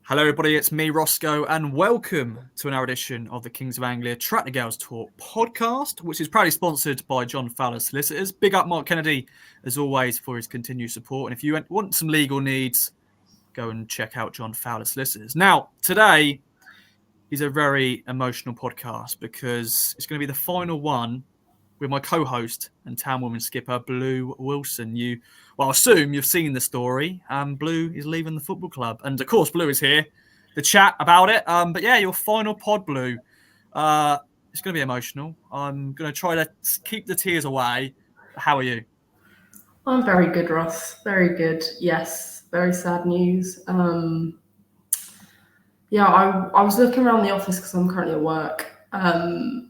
Hello everybody, it's me Roscoe and welcome to another edition of the Kings of Anglia Track the Girls Talk podcast, which is proudly sponsored by John Fowler Solicitors. Big up Mark Kennedy as always for his continued support, and if you want some legal needs, go and check out John Fowler Solicitors. Now today is a very emotional podcast because it's going to be the final one with my co-host and Town Women skipper, Blue Wilson. I assume you've seen the story. Blue is leaving the football club. And, of course, Blue is here to chat about it. But, yeah, your final pod, Blue. It's going to be emotional. I'm going to try to keep the tears away. How are you? I'm very good, Ross. Very good. Yes, very sad news. I was looking around the office because I'm currently at work.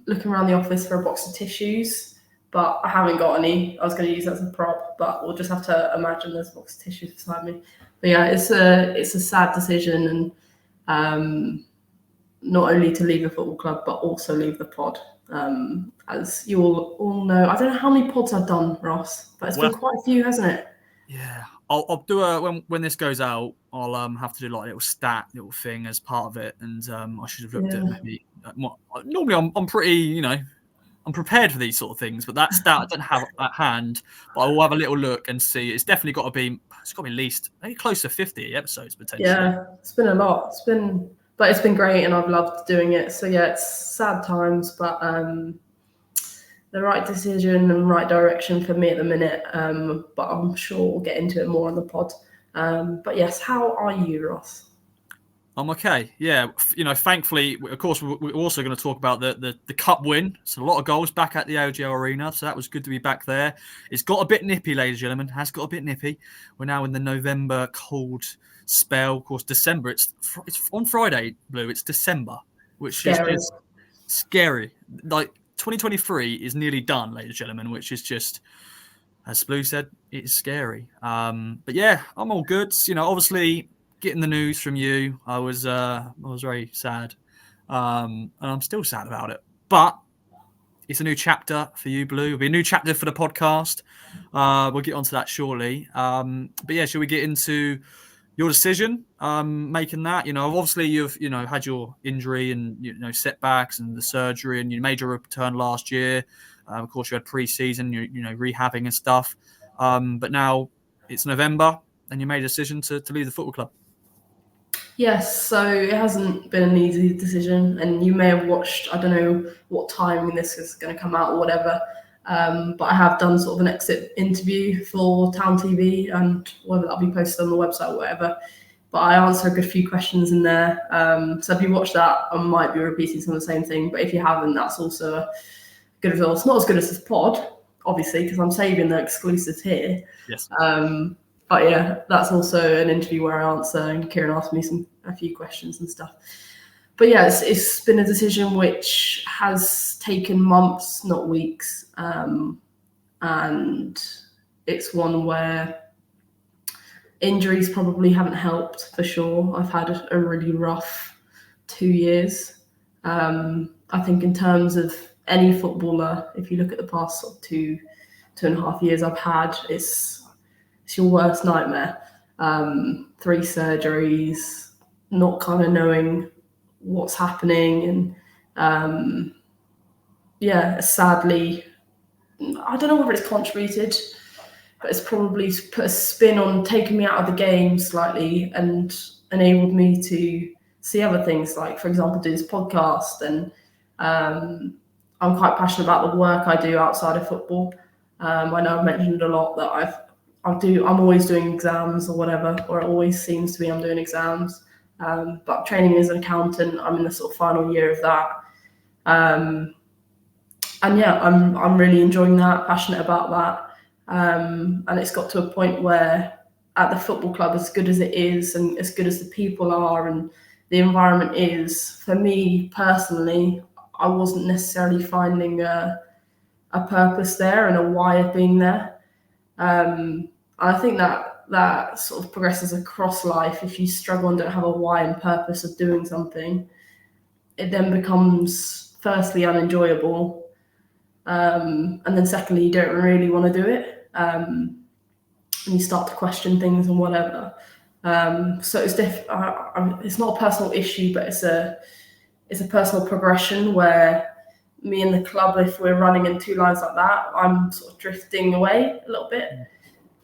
Looking around the office for a box of tissues, but I haven't got any. I was going to use that as a prop, but we'll just have to imagine there's a box of tissues beside me. But yeah, it's a sad decision, and not only to leave the football club, but also leave the pod. As you all know, I don't know how many pods I've done, Ross, but it's been quite a few, hasn't it? Yeah, I'll do when this goes out. I'll have to do like a little thing as part of it, and I should have looked at maybe. Normally, I'm pretty, I'm prepared for these sort of things, but that stat I don't have at hand. But I will have a little look and see. It's definitely got to be at least maybe close to 50 episodes potentially. Yeah, it's been a lot. It's been great, and I've loved doing it. So yeah, it's sad times, but the right decision and right direction for me at the minute. But I'm sure we'll get into it more on the pod. But yes, how are you, Ross? I'm okay. Yeah, thankfully, of course, we're also going to talk about the cup win. So a lot of goals back at the OGL Arena. So that was good to be back there. It's got a bit nippy, ladies and gentlemen. Has got a bit nippy. We're now in the November cold spell. Of course, December. It's on Friday, Blue. It's December, which is just scary. Like 2023 is nearly done, ladies and gentlemen, which is just, as Blue said, it's scary. But yeah, I'm all good. Obviously, getting the news from you, I was very sad, and I'm still sad about it. But it's a new chapter for you, Blue. It'll be a new chapter for the podcast. We'll get onto that shortly. But yeah, shall we get into your decision making that? Obviously you've had your injury and setbacks and the surgery, and you made your return last year. Of course, you had pre-season, rehabbing and stuff. But now it's November, and you made a decision to leave the football club. Yes, so it hasn't been an easy decision, and you may have watched, I don't know what timing this is going to come out or whatever, but I have done sort of an exit interview for Town TV, and whether that'll be posted on the website or whatever, but I answer a good few questions in there. So if you watch that, I might be repeating some of the same thing, but if you haven't, that's also a good result. It's not as good as this pod, obviously, because I'm saving the exclusives here. Yes. But yeah, that's also an interview where I answer, and Kieran asked me a few questions and stuff. But yeah, it's been a decision which has taken months, not weeks. And it's one where injuries probably haven't helped for sure. I've had a really rough 2 years. I think in terms of any footballer, if you look at the past sort of two and a half years I've had, it's your worst nightmare. 3 surgeries, not kind of knowing what's happening, and sadly, I don't know whether it's contributed, but it's probably put a spin on taking me out of the game slightly and enabled me to see other things, like, for example, do this podcast. And I'm quite passionate about the work I do outside of football. I know I've mentioned a lot that I'm always doing exams or whatever, or it always seems to be I'm doing exams. But training as an accountant, I'm in the sort of final year of that. And yeah, I'm really enjoying that, passionate about that. And it's got to a point where at the football club, as good as it is and as good as the people are and the environment is, for me personally, I wasn't necessarily finding a purpose there and a why of being there. I think that sort of progresses across life. If you struggle and don't have a why and purpose of doing something, it then becomes firstly unenjoyable, and then secondly you don't really want to do it, and you start to question things and whatever. So it's not a personal issue, but it's a personal progression where me and the club, if we're running in two lines like that, I'm sort of drifting away a little bit.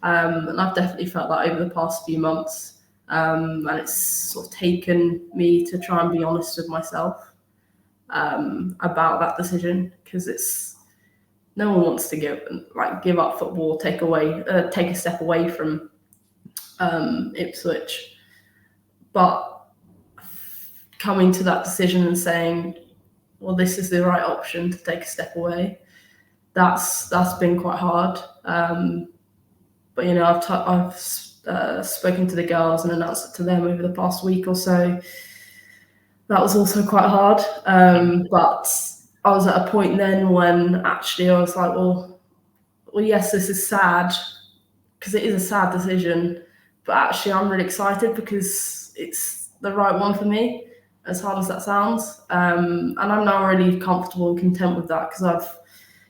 And I've definitely felt that over the past few months. And it's sort of taken me to try and be honest with myself about that decision, because no one wants to give up football, take a step away from Ipswich. But coming to that decision and saying, well, this is the right option to take a step away, that's been quite hard. But I've spoken to the girls and announced it to them over the past week or so. That was also quite hard. But I was at a point then when actually I was like, well, yes, this is sad, because it is a sad decision, but actually I'm really excited because it's the right one for me, as hard as that sounds. And I'm now really comfortable and content with that, because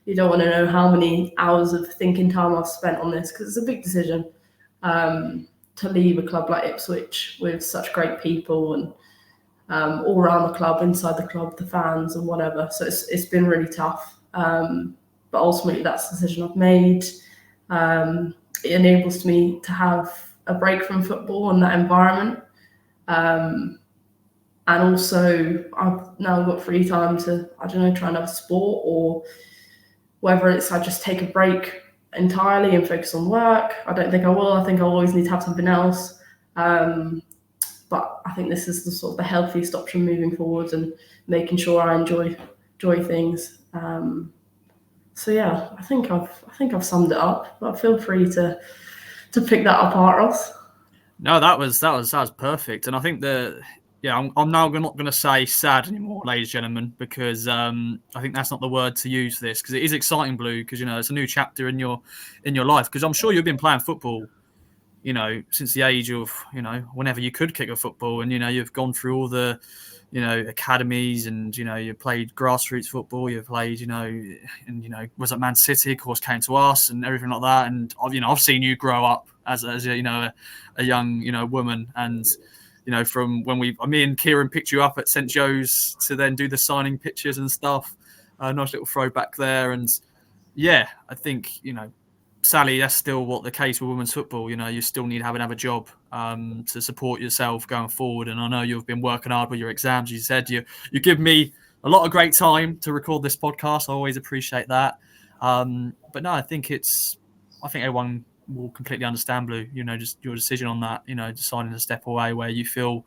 you don't want to know how many hours of thinking time I've spent on this, because it's a big decision to leave a club like Ipswich with such great people and all around the club, inside the club, the fans and whatever. So it's been really tough. But ultimately that's the decision I've made. It enables me to have a break from football and that environment. And also I've now got free time to, try another sport, or whether it's I just take a break entirely and focus on work. I don't think I will. I think I'll always need to have something else. But I think this is the sort of the healthiest option moving forward, and making sure I enjoy things. So yeah, I think I've summed it up. But feel free to pick that apart, Ross. No, that was perfect. And I think I'm now not going to say sad anymore, ladies and gentlemen, because I think that's not the word to use for this, because it is exciting, Blue, because it's a new chapter in your life. Because I'm sure you've been playing football, since the age of whenever you could kick a football, and you've gone through all the academies, and you played grassroots football, you played and was at Man City, of course, came to us and everything like that. And I've seen you grow up as a young woman, and from when me and Kieran picked you up at St Joe's to then do the signing pictures and stuff. Nice little throwback there. And yeah, I think sadly, that's still what the case with women's football. You still need to have another job to support yourself going forward. And I know you've been working hard with your exams. You said you give me a lot of great time to record this podcast. I always appreciate that. But no, I think everyone will completely understand, Blue. Just your decision on that. Deciding to step away, where you feel,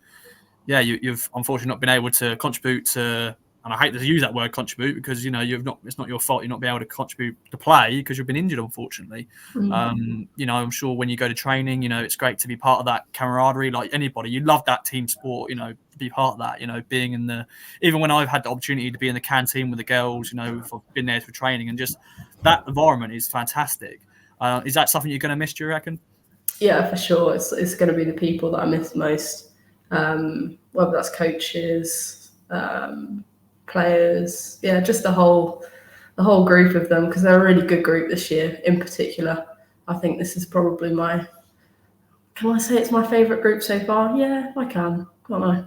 you've unfortunately not been able to contribute to. And I hate to use that word contribute, because it's not your fault you're not being able to contribute to play, because you've been injured, unfortunately. I'm sure when you go to training, it's great to be part of that camaraderie. Like anybody, you love that team sport, to be part of that, being in even when I've had the opportunity to be in the canteen with the girls, if I've been there for training, and just that environment is fantastic. Is that something you're going to miss, do you reckon? Yeah, for sure. It's going to be the people that I miss most, whether that's coaches, players, just the whole group of them, because they're a really good group this year in particular. I think this is probably can I say it's my favourite group so far? Yeah, I can, can't I?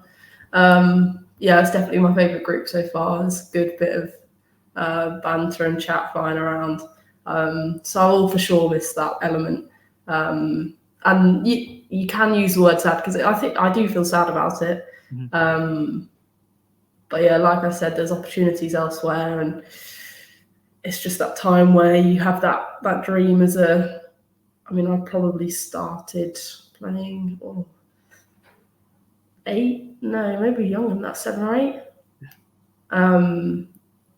It's definitely my favourite group so far. There's a good bit of banter and chat flying around. So I will for sure miss that element. And you can use the word sad, because I think I do feel sad about it. Mm-hmm. But yeah, like I said, there's opportunities elsewhere, and it's just that time where you have that dream I probably started playing maybe younger than that, 7 or 8. And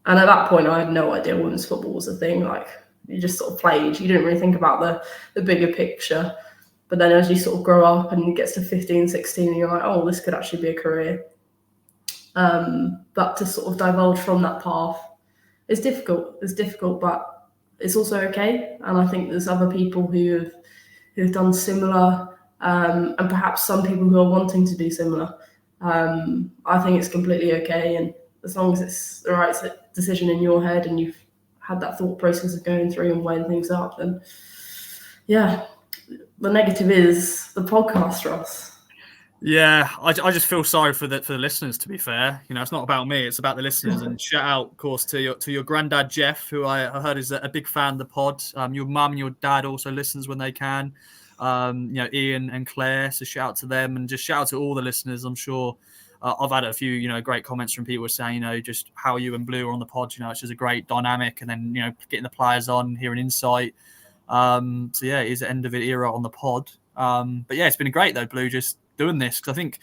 at that point I had no idea women's football was a thing. Like, you just sort of played, you didn't really think about the bigger picture. But then as you sort of grow up and it gets to 15, 16, and you're like, oh, this could actually be a career. But to sort of divulge from that path is difficult. It's difficult, but it's also okay. And I think there's other people who've done similar, and perhaps some people who are wanting to do similar. I think it's completely okay, and as long as it's the right decision in your head, and you've had that thought process of going through and weighing things up, then yeah. The negative is the podcast, Ross. Yeah, I just feel sorry for the listeners. To be fair, it's not about me; it's about the listeners. And shout out, of course, to your granddad Jeff, who I heard is a big fan of the pod. Your mum and your dad also listens when they can. Ian and Claire. So shout out to them, and just shout out to all the listeners. I'm sure I've had a few great comments from people saying just how you and Blue are on the pod. It's just a great dynamic, and then getting the players on, hearing insight. So yeah, it is the end of an era on the pod. But yeah, it's been great though, Blue, just doing this, because I think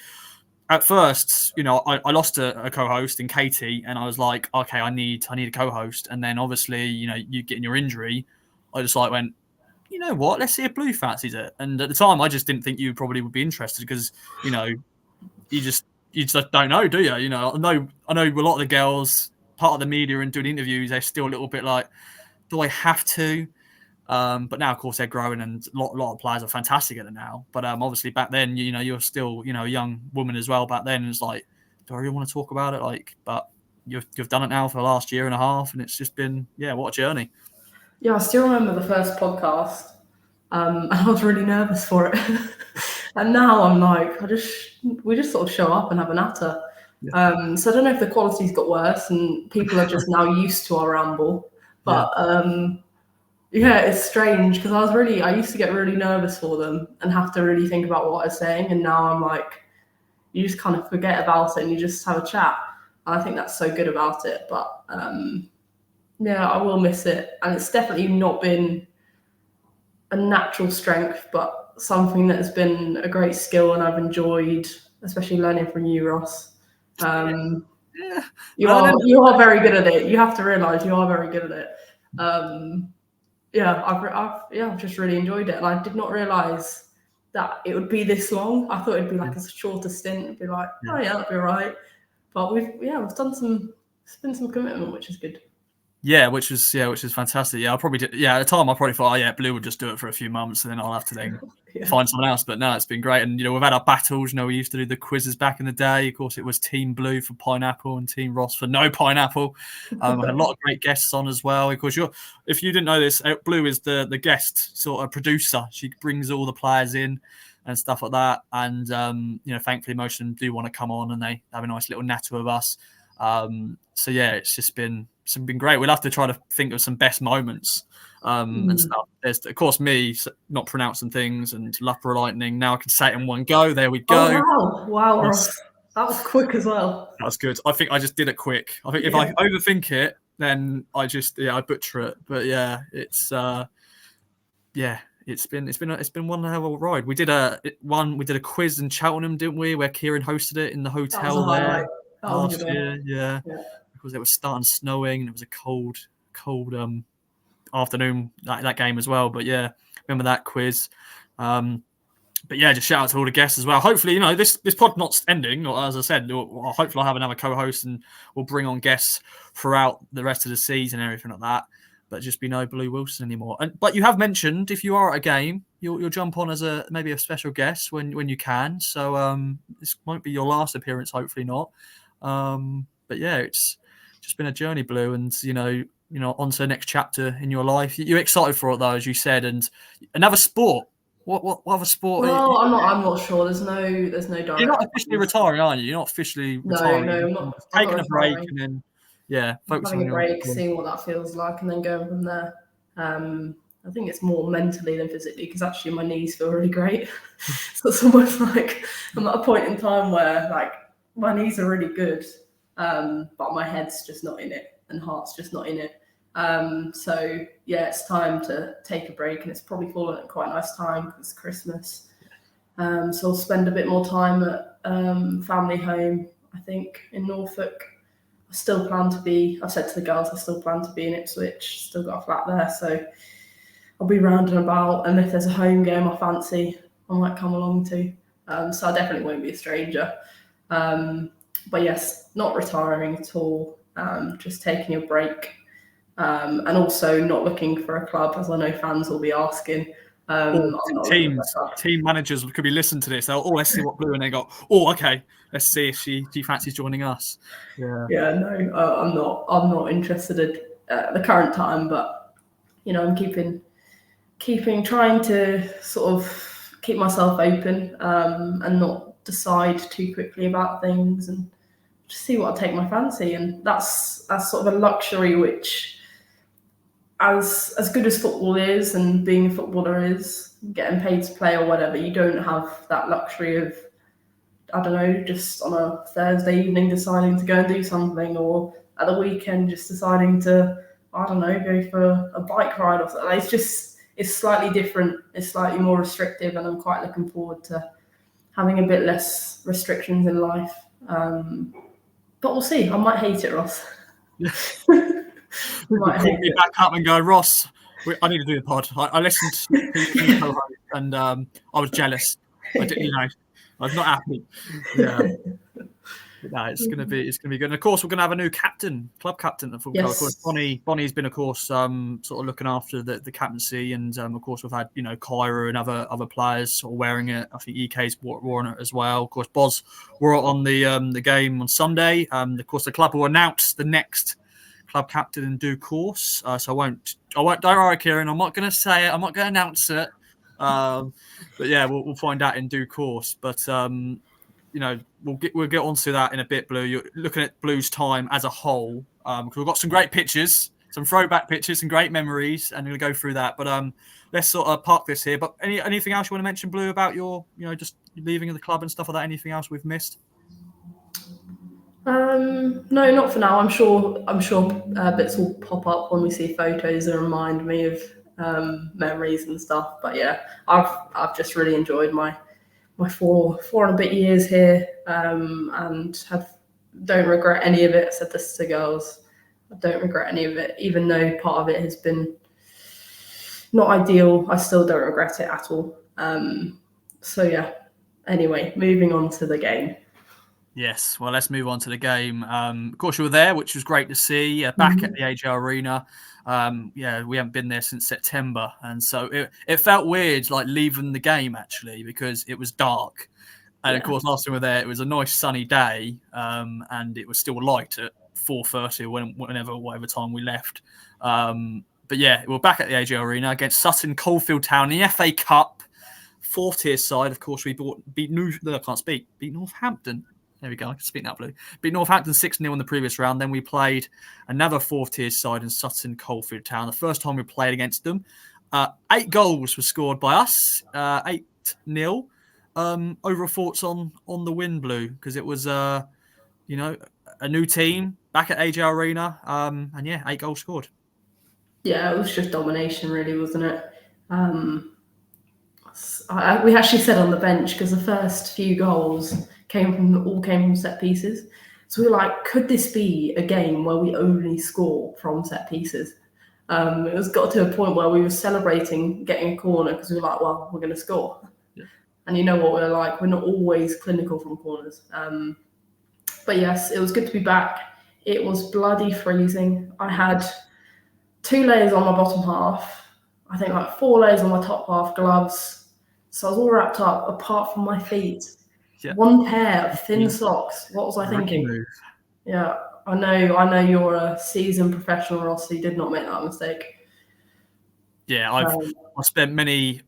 at first, I lost a co-host in Katie, and I was like, okay, I need a co-host, and then obviously, you getting your injury, I just went, you know what, let's see if Blue fancies it. And at the time, I just didn't think you probably would be interested because, you just don't know, do you? I know a lot of the girls, part of the media and doing interviews, they're still a little bit like, do I have to? But now, of course, they're growing, and a lot of players are fantastic at it now. But obviously, back then, you're still, a young woman as well. Back then, it's like, do I really want to talk about it? But you've done it now for the last year and a half, and it's just been, what a journey. Yeah, I still remember the first podcast, and I was really nervous for it. And now I'm like, we just sort of show up and have a natter. Yeah. So I don't know if the quality's got worse and people are just now used to our ramble, but. Yeah. Yeah, it's strange because I used to get really nervous for them and have to really think about what I was saying. And now I'm like, you just kind of forget about it and you just have a chat. And I think that's so good about it. But yeah, I will miss it. And it's definitely not been a natural strength, but something that has been a great skill and I've enjoyed, especially learning from you, Ross. Yeah. You are very good at it. You have to realise you are very good at it. Yeah, I've just really enjoyed it, and I did not realise that it would be this long. I thought it'd be like a shorter stint. It'd be like, oh yeah, that'd be all right. But we've done it's been some commitment, which is good. Yeah, which is fantastic. Yeah, I probably did. Yeah, at the time I probably thought, Blue would just do it for a few months, and then I'll have to then find someone else. But no, it's been great, and we've had our battles. We used to do the quizzes back in the day. Of course, it was Team Blue for pineapple and Team Ross for no pineapple. I had a lot of great guests on as well. Of course, if you didn't know this, Blue is the guest sort of producer. She brings all the players in and stuff like that. And thankfully, most of them do want to come on, and they have a nice little natter with us. So yeah, it's just been great. We'll have to try to think of some best moments and stuff. There's, of course, me not pronouncing things and love for lightning. Now I can say it in one go. There we go. Oh, wow, Ross. That was quick as well. That was good. I think I just did it quick. I think if I overthink it, then I butcher it. But yeah, it's it's been one hell of a ride. We did a quiz in Cheltenham, didn't we? Where Kieran hosted it in the hotel there last year. Yeah. Because it was starting snowing and it was a cold afternoon that game as well. But yeah, remember that quiz. But yeah, just shout out to all the guests as well. Hopefully, this pod not ending. Or as I said, hopefully I'll have another co-host and we'll bring on guests throughout the rest of the season and everything like that. But just be no Blue Wilson anymore. But you have mentioned if you are at a game, you'll jump on as maybe a special guest when you can. So this won't be your last appearance, hopefully not. But yeah, it's just been a journey, Blue, and on to the next chapter in your life. You're excited for it though, as you said, and another sport. What other sport? Well, I'm not sure. There's no direct. You're not officially retiring, are you? You're not officially retiring. No, I'm not. Taking a break and then focusing having a break, seeing what that feels like, and then going from there. I think it's more mentally than physically because actually my knees feel really great. So it's almost like I'm at a point in time where like my knees are really good, but my head's just not in it and heart's just not in it. So yeah, it's time to take a break, and it's probably fallen at quite a nice time because it's Christmas. So I'll spend a bit more time at family home, I think, in Norfolk. I still plan to be, I've said to the girls, I still plan to be in Ipswich, still got a flat there, so I'll be round and about, and if there's a home game I fancy, I might come along to. So I definitely won't be a stranger. But yes, not retiring at all, just taking a break. And also not looking for a club, as I know fans will be asking. Team managers could be listening to this. They'll, let's see what Blue, and they go, okay, let's see if she fancies joining us. Yeah, no, I'm not interested at the current time, but I'm trying to sort of keep myself open and not decide too quickly about things and just see what I take my fancy. And that's sort of a luxury which, as good as football is and being a footballer is, getting paid to play or whatever, you don't have that luxury of, I don't know, just on a Thursday evening deciding to go and do something, or at the weekend just deciding to, I don't know, go for a bike ride or something. It's slightly different. It's slightly more restrictive, and I'm quite looking forward to having a bit less restrictions in life. But we'll see. I might hate it, Ross. Might call me back up and go, Ross, I need to do the pod. I listened to the co-host and I was jealous. I was not happy. Yeah. No, it's gonna be good. And of course, we're gonna have a new club captain at football. Yes. Of course, Bonnie's been, of course, sort of looking after the captaincy, and of course, we've had Kyra and other players sort of wearing it. I think EK's worn it as well. Of course, Boz wore it on the game on Sunday. Of course, the club will announce the next club captain in due course. So I won't. Don't worry, Kieran. I'm not going to say it. I'm not going to announce it. But yeah, we'll find out in due course. But we'll get onto that in a bit, Blue. You're looking at Blue's time as a whole, because we've got some great pictures, some throwback pictures, some great memories, and we're going to go through that. But let's sort of park this here. But anything else you want to mention, Blue, about your, just leaving the club and stuff like that? Anything else we've missed? No, not for now. I'm sure bits will pop up when we see photos and remind me of memories and stuff. But yeah, I've just really enjoyed my 4 and a bit years here, and don't regret any of it. I said this to the girls. I don't regret any of it, even though part of it has been not ideal. I still don't regret it at all. So yeah. Anyway, moving on to the game. Yes, well, let's move on to the game. Of course, you were there, which was great to see. Back at the AJ Arena. We haven't been there since September. And so it felt weird, like leaving the game, actually, because it was dark. And of course, last time we were there, it was a nice sunny day, and it was still light at 4:30 or whatever time we left. But yeah, we're back at the AJ Arena against Sutton Coldfield Town in the FA Cup. 4th tier side, of course, we beat Northampton. There we go. I can speak now, Blue. Beat Northampton 6-0 in the previous round. Then we played another 4th tier side in Sutton Coldfield Town. The first time we played against them. 8 goals were scored by us. 8-0. Overall thoughts on the win, Blue? Because it was, a new team back at AJ Arena. And yeah, 8 goals scored. Yeah, it was just domination, really, wasn't it? We actually said on the bench, because the first few goals came from set pieces. So we were like, could this be a game where we only score from set pieces? It was got to a point where we were celebrating getting a corner because we were like, well, we're going to score. Yeah. And you know what we're like, we're not always clinical from corners. But yes, it was good to be back. It was bloody freezing. I had 2 layers on my bottom half. I think like 4 layers on my top half, gloves. So I was all wrapped up apart from my feet. Yeah. 1 pair of thin socks. What was I thinking? Yeah, I know you're a seasoned professional, Ross. You did not make that mistake. Yeah, I've spent many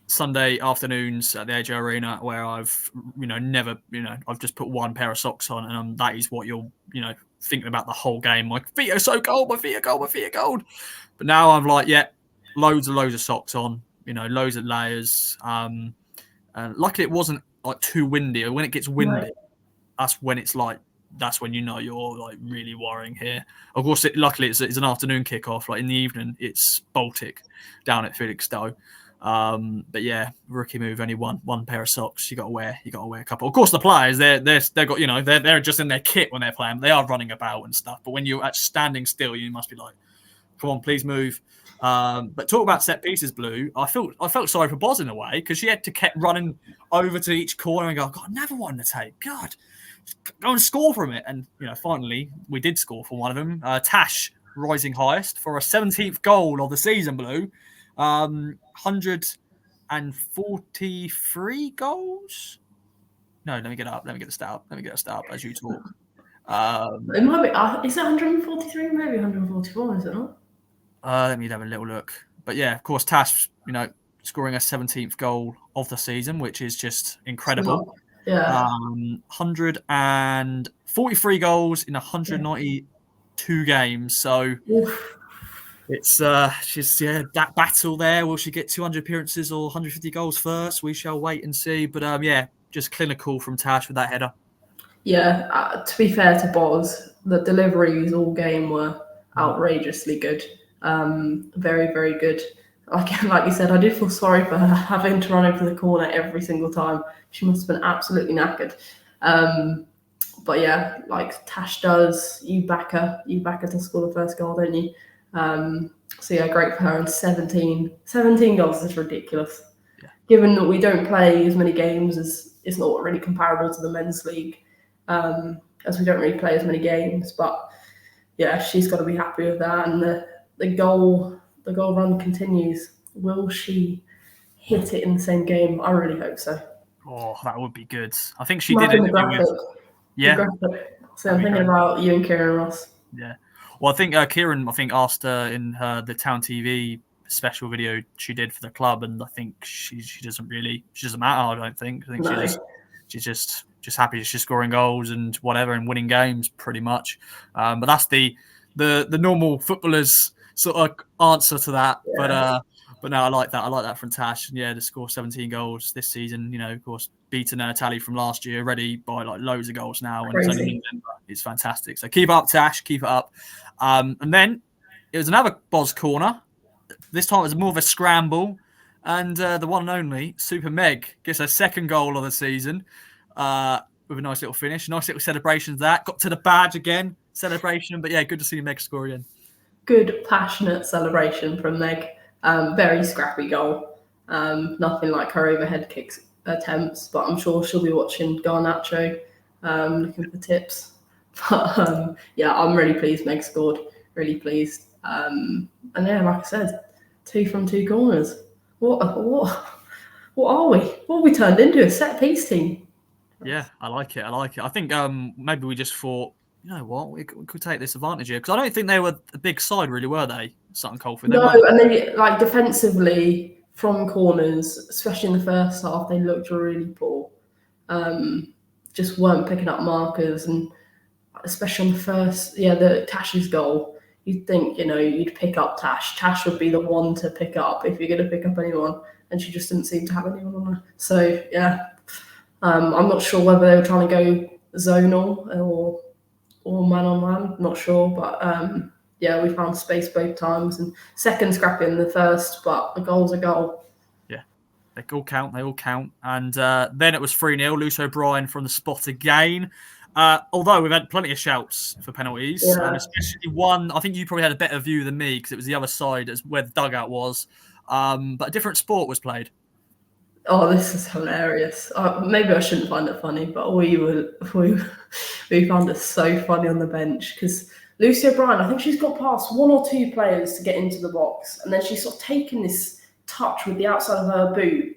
Sunday afternoons at the AJ Arena where I've never I've just put 1 pair of socks on, and that is what you're thinking about the whole game. My feet are so cold. My feet are cold. But now I'm like, yeah, loads of socks on. Loads of layers. And luckily it wasn't like too windy. When it gets windy, that's when you're like really worrying here. Of course, luckily it's an afternoon kickoff. Like in the evening, it's Baltic down at Felixstowe. But yeah, rookie move. Only one pair of socks. You got to wear a couple. Of course, the players they've got they're just in their kit when they're playing. They are running about and stuff. But when you're actually standing still, you must be like, come on, please move. But talk about set pieces, Blue. I felt sorry for Boz in a way because she had to keep running over to each corner and go, God, never won the tape. God, go and score from it. And finally we did score from one of them. Tashs rising highest for a 17th goal of the season, Blue. 143 goals. No, let me get the stat up. As you talk. It might be. Is it 143? Maybe 144. Is it not? Let me have a little look. But yeah, of course, Tashs, scoring a 17th goal of the season, which is just incredible. Yeah. 143 goals in 192 games. So Oof. it's she's that battle there. Will she get 200 appearances or 150 goals first? We shall wait and see. But yeah, just clinical from Tashs with that header. Yeah, to be fair to Boz, the deliveries all game were outrageously good. Very, very good. Like you said, I did feel sorry for her having to run over the corner every single time. She must have been absolutely knackered. But yeah, like Tash does, you back her to score the first goal, don't you? So yeah, great for her. And 17 goals is ridiculous. Yeah. Given that we don't play as many games as it's not really comparable to the men's league, as we don't really play as many games. But yeah, she's got to be happy with that. And the goal run continues. Will she hit it in the same game? I really hope so. Oh, that would be good. I think she Imagine did the interview graphic. with. Yeah. The graphic. So I'm That'd be thinking great. about you and Kieran Ross. Yeah. Well, I think Kieran, asked her in the Town TV special video she did for the club, and I think she doesn't matter. I don't think. I think No. she's just happy she's scoring goals and whatever and winning games pretty much. But that's the normal footballers sort of answer to that. Yeah. But no, I like that. I like that from Tashs. And yeah, to score 17 goals this season, of course, beaten her tally from last year already by like loads of goals now. And it's only in November. It's fantastic. So keep up, Tashs. Keep it up. And then it was another Boz corner. This time it was more of a scramble. And the one and only Super Meg gets her second goal of the season with a nice little finish. Nice little celebration of that. Got to the badge again. Celebration. But yeah, good to see Meg score again. Good, passionate celebration from Meg. Very scrappy goal. Nothing like her overhead kicks attempts, but I'm sure she'll be watching Garnacho, looking for tips. But yeah, I'm really pleased Meg scored. Really pleased. And yeah, like I said, 2 from 2 corners. What are we? What have we turned into? A set piece team. Yeah, I like it. I think maybe we just thought, you know what, we could take this advantage here because I don't think they were a big side, really, were they? Sutton Coldfield. No, and they like defensively from corners, especially in the first half, they looked really poor. Just weren't picking up markers, and especially on the first, the Tash's goal. You'd think, you'd pick up Tashs. Tashs would be the one to pick up if you're going to pick up anyone, and she just didn't seem to have anyone on her. So yeah, I'm not sure whether they were trying to go zonal or man on man. Not sure, but yeah, we found space both times, and second scrappy in the first, but a goal's a goal. Yeah, they all count. And then it was 3-0. Luce O'Brien from the spot again. Although we've had plenty of shouts for penalties, and especially one, I think you probably had a better view than me because it was the other side as where the dugout was. But a different sport was played. Oh, this is hilarious. Maybe I shouldn't find it funny, but we found it so funny on the bench because Lucy O'Brien, I think she's got past 1 or 2 players to get into the box, and then she's sort of taken this touch with the outside of her boot,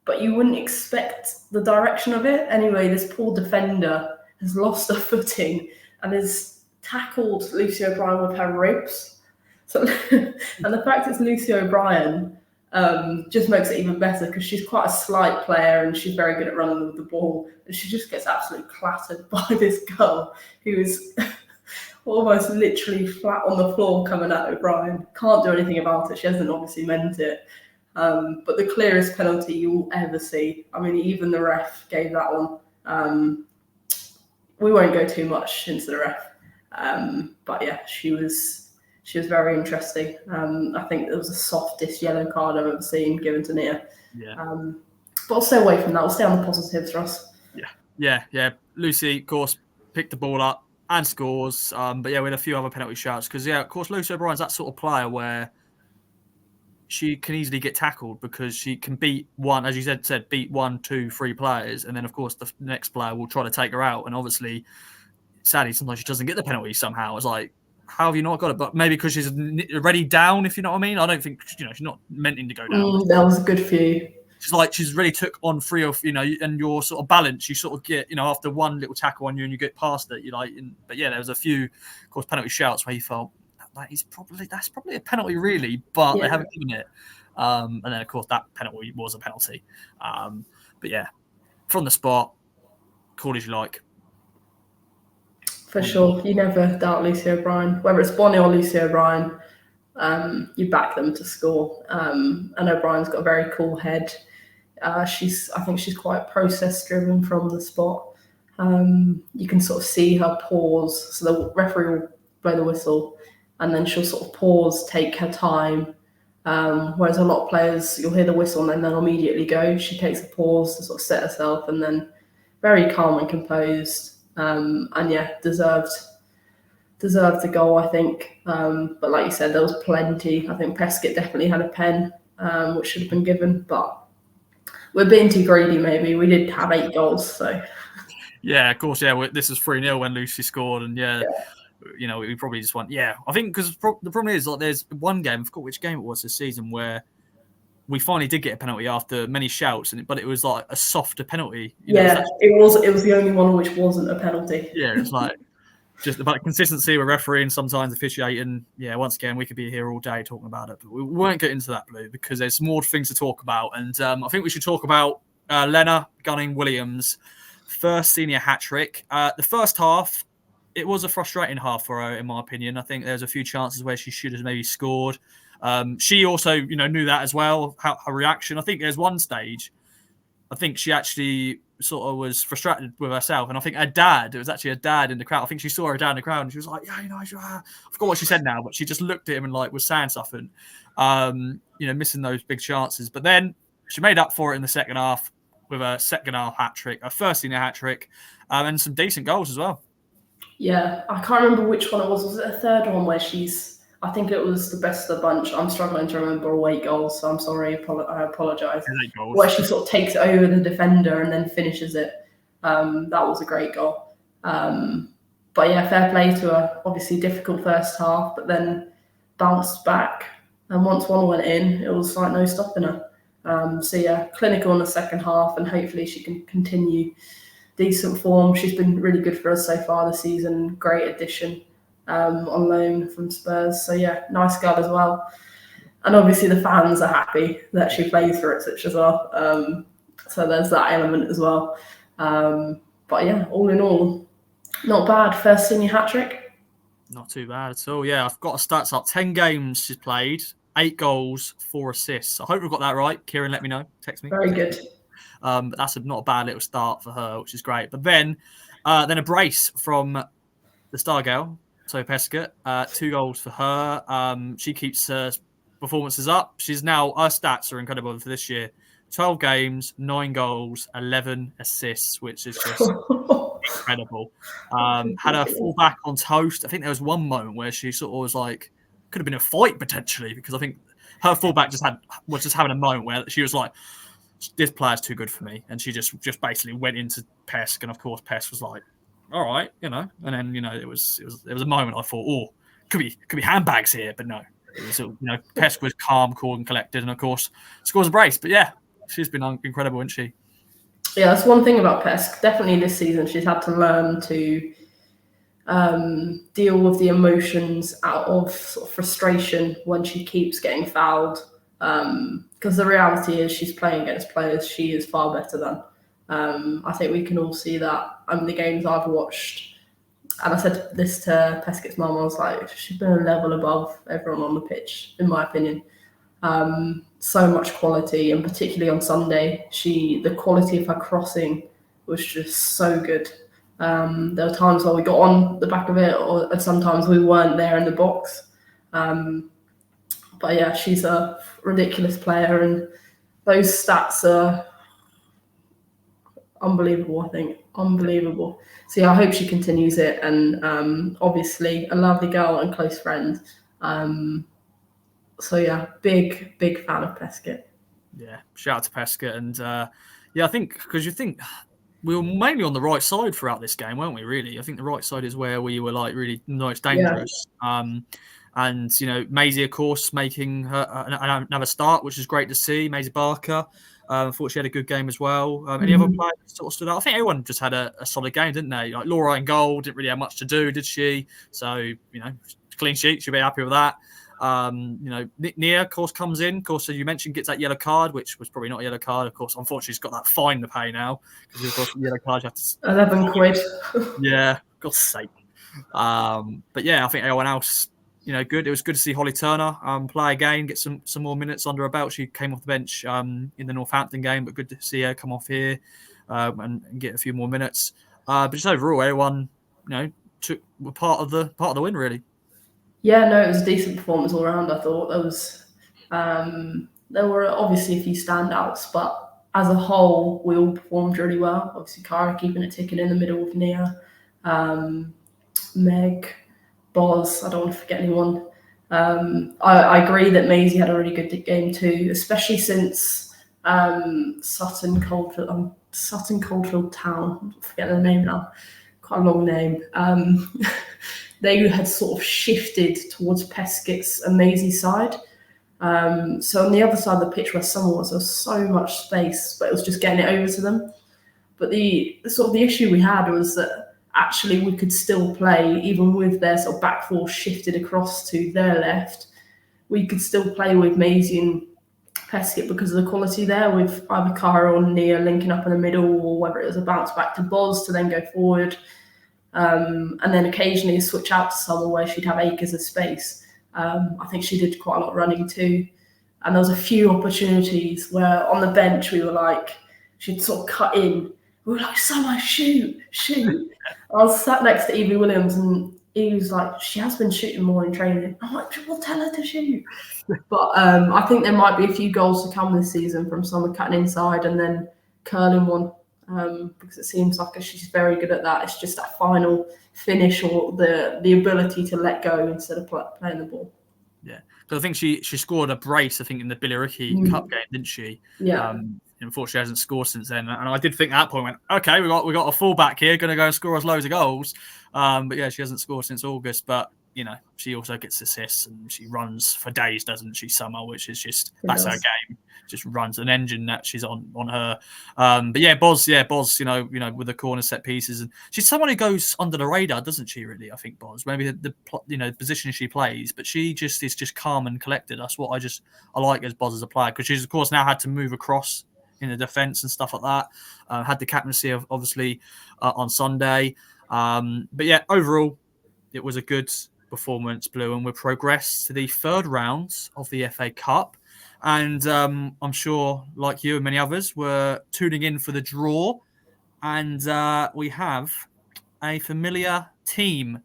but you wouldn't expect the direction of it. Anyway, this poor defender has lost her footing and has tackled Lucy O'Brien with her ribs. So, and the fact it's Lucy O'Brien just makes it even better because she's quite a slight player and she's very good at running with the ball. And she just gets absolutely clattered by this girl who is almost literally flat on the floor coming at O'Brien. Can't do anything about it. She hasn't obviously meant it. But the clearest penalty you'll ever see. I mean, even the ref gave that one. We won't go too much into the ref. But yeah, she was very interesting. I think it was the softest yellow card I've ever seen given to Nia. Yeah. But I'll stay away from that. We'll stay on the positives, Ross. Yeah. Lucy, of course, picked the ball up and scores. But yeah, we had a few other penalty shouts because, of course, Lucy O'Brien's that sort of player where she can easily get tackled because she can beat one, as you said, beat 1, 2, 3 players. And then, of course, the next player will try to take her out. And obviously, sadly, sometimes she doesn't get the penalty somehow. It's like, how have you not got it? But maybe because she's already down, if you know what I mean. I don't think, she's not meant to go down. That was a good few. She's really took on 3 of, and your sort of balance, you sort of get, after one little tackle on you and you get past it, but yeah, there was a few, of course, penalty shouts where you felt, that's probably a penalty, really, but they haven't given it. And then, of course, that penalty was a penalty. But yeah, from the spot, call as you like. For sure. You never doubt Lucy O'Brien. Whether it's Bonnie or Lucy O'Brien, you back them to score. And O'Brien's got a very cool head. I think she's quite process driven from the spot. You can sort of see her pause. So the referee will blow the whistle and then she'll sort of pause, take her time. Whereas a lot of players, you'll hear the whistle and then they'll immediately go. She takes a pause to sort of set herself and then very calm and composed. And yeah, deserved the goal, I think. But like you said, there was plenty. I think Prescott definitely had a pen, which should have been given, but we're being too greedy, maybe. We did have 8 goals, so. Yeah, of course, yeah. This was 3-0 when Lucy scored, and you know, we probably just went, I think because the problem is, like, there's one game, I forgot which game it was this season, where we finally did get a penalty after many shouts, but it was like a softer penalty. It was the only one which wasn't a penalty. Yeah, it's like just about consistency with refereeing, sometimes officiating. Yeah, once again, we could be here all day talking about it, but we won't get into that, Blue, because there's more things to talk about. And I think we should talk about Lena Gunning-Williams' first senior hat-trick. The first half, it was a frustrating half for her, in my opinion. I think there's a few chances where she should have maybe scored. She also, knew that as well, her reaction. I think there's one stage, I think she actually sort of was frustrated with herself. And I think it was actually her dad in the crowd. I think she saw her dad in the crowd and she was like, I forgot what she said now, but she just looked at him and was saying something, missing those big chances. But then she made up for it in the second half with a second half hat-trick, a first senior hat-trick, and some decent goals as well. Yeah, I can't remember which one it was. Was it a third one where I think it was the best of the bunch. I'm struggling to remember all 8 goals, so I'm sorry. I apologise. Where she sort of takes it over the defender and then finishes it. That was a great goal. But yeah, fair play to her. Obviously difficult first half, but then bounced back. And once one went in, it was like no stopping her. So yeah, clinical in the second half, and hopefully she can continue decent form. She's been really good for us so far this season. Great addition on loan from Spurs. So yeah, nice girl as well. And obviously the fans are happy that she plays for Ipswich as well. So there's that element as well. But yeah, all in all, not bad. First senior hat-trick. Not too bad at all. Yeah, I've got her stats up. 10 games she's played, 8 goals, 4 assists. I hope we've got that right. Kieran, let me know. Text me. Very good. But that's not a bad little start for her, which is great. But then a brace from the star girl, so Prescott. 2 goals for her. She keeps her performances up. Her stats are incredible for this year. 12 games, 9 goals, 11 assists, which is just incredible. Had her fullback on toast. I think there was one moment where she sort of was like, could have been a fight potentially, because I think her fullback was just having a moment where she was like, this player's too good for me, and she just basically went into Pesk, and of course Pesk was like, all right, and then there was a moment I thought, could be handbags here, but no, it was Pesk was calm, cool, and collected, and of course scores a brace. But yeah, she's been incredible, isn't she? Yeah, that's one thing about Pesk. Definitely this season she's had to learn to deal with the emotions out of sort of frustration when she keeps getting fouled. Because the reality is she's playing against players she is far better than. I think we can all see that. The games I've watched, and I said this to Pescott's mum, I was like, she's been a level above everyone on the pitch, in my opinion. So much quality, and particularly on Sunday, the quality of her crossing was just so good. There were times where we got on the back of it, and sometimes we weren't there in the box. But yeah, she's a ridiculous player, and those stats are unbelievable, I think. Unbelievable. So yeah, I hope she continues it, and obviously a lovely girl and close friend. So yeah, big fan of Prescott. Yeah, shout out to Prescott. And I think, because you think we were mainly on the right side throughout this game, weren't we, really? I think the right side is where we were like really most dangerous. Yeah. And, Maisie, of course, making her another start, which is great to see. Maisie Barker. I thought she had a good game as well. Any other players sort of stood out? I think everyone just had a solid game, didn't they? Like Laura in goal didn't really have much to do, did she? So, clean sheet, she'll be happy with that. Nia, of course, comes in. Of course, as you mentioned, gets that yellow card, which was probably not a yellow card. Of course, unfortunately, she's got that fine to pay now because, of course, the yellow card you have to 11 quid. Yeah, God's sake. But yeah, I think everyone else, good. It was good to see Holly Turner play again, get some more minutes under her belt. She came off the bench in the Northampton game, but good to see her come off here and get a few more minutes. But just overall, everyone, were part of the win, really. Yeah, no, it was a decent performance all around. I thought there were obviously a few standouts, but as a whole, we all performed really well. Obviously, Cara keeping it ticking in the middle with Nia, Meg, Boz. I don't want to forget anyone. I agree that Maisie had a really good game too, especially since Sutton Coldfield Town. I'm forgetting the name now. Quite a long name. They had sort of shifted towards Peskett's and Maisie's side. So on the other side of the pitch where someone was, there was so much space, but it was just getting it over to them. But the issue we had was that actually we could still play, even with their sort of back four shifted across to their left. We could still play with Maisie and Peskett because of the quality there, with either Cara or Nia linking up in the middle, or whether it was a bounce back to Boz to then go forward. And then occasionally a switch out to someone where she'd have acres of space. I think she did quite a lot of running too. And there was a few opportunities where on the bench we were like, she'd sort of cut in. We were like, someone shoot. I was sat next to Evie Williams and he was like, she has been shooting more in training. I'm like, well, tell her to shoot. But I think there might be a few goals to come this season from someone cutting inside and then curling one. Because it seems like she's very good at that. It's just that final finish or the ability to let go instead of playing the ball. Yeah, because I think she scored a brace, I think, in the Billericay Cup game, didn't she? Yeah. Unfortunately, she hasn't scored since then. And I did think at that point, okay, we got a fullback here, going to go and score us loads of goals. But yeah, she hasn't scored since August. But she also gets assists and she runs for days, doesn't she? Summer, which is just that's her game. Just runs an engine that she's on her. But yeah, Boz, with the corner set pieces, and she's someone who goes under the radar, doesn't she? Really, I think Boz. Maybe the position she plays, but she just is just calm and collected. That's what I like as Boz as a player, because she's of course now had to move across in the defence and stuff like that. Had the captaincy of obviously on Sunday. But yeah, overall, it was a good performance, Blue, and we've progressed to the third round of the FA Cup. And I'm sure, like you and many others, were tuning in for the draw. And we have a familiar team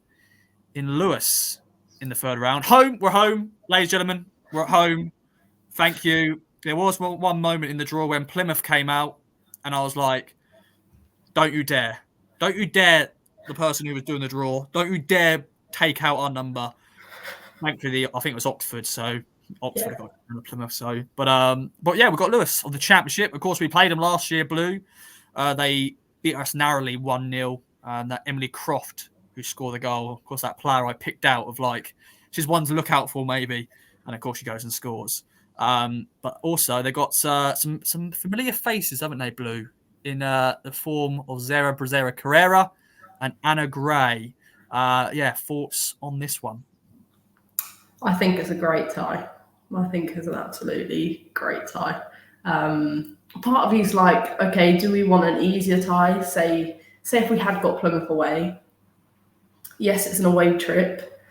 in Lewis in the third round. We're home, ladies and gentlemen. We're at home. Thank you. There was one moment in the draw when Plymouth came out, and I was like, don't you dare. Don't you dare, the person who was doing the draw. Don't you dare take out our number. Thankfully, I think it was Oxford, so Oxford got Plymouth. So, but yeah, we've got Lewis of the Championship. Of course, we played them last year, Blue. They beat us narrowly 1-0. That Emily Croft, who scored the goal, of course, that player I picked out of she's one to look out for maybe. And of course, she goes and scores. But also, they got some familiar faces, haven't they, Blue? In the form of Zara Brazera Carrera and Anna Gray. Thoughts on this one? I think it's a great tie. I think it's an absolutely great tie. Part of you's like, okay, do we want an easier tie? Say if we had got Plymouth away. Yes, it's an away trip,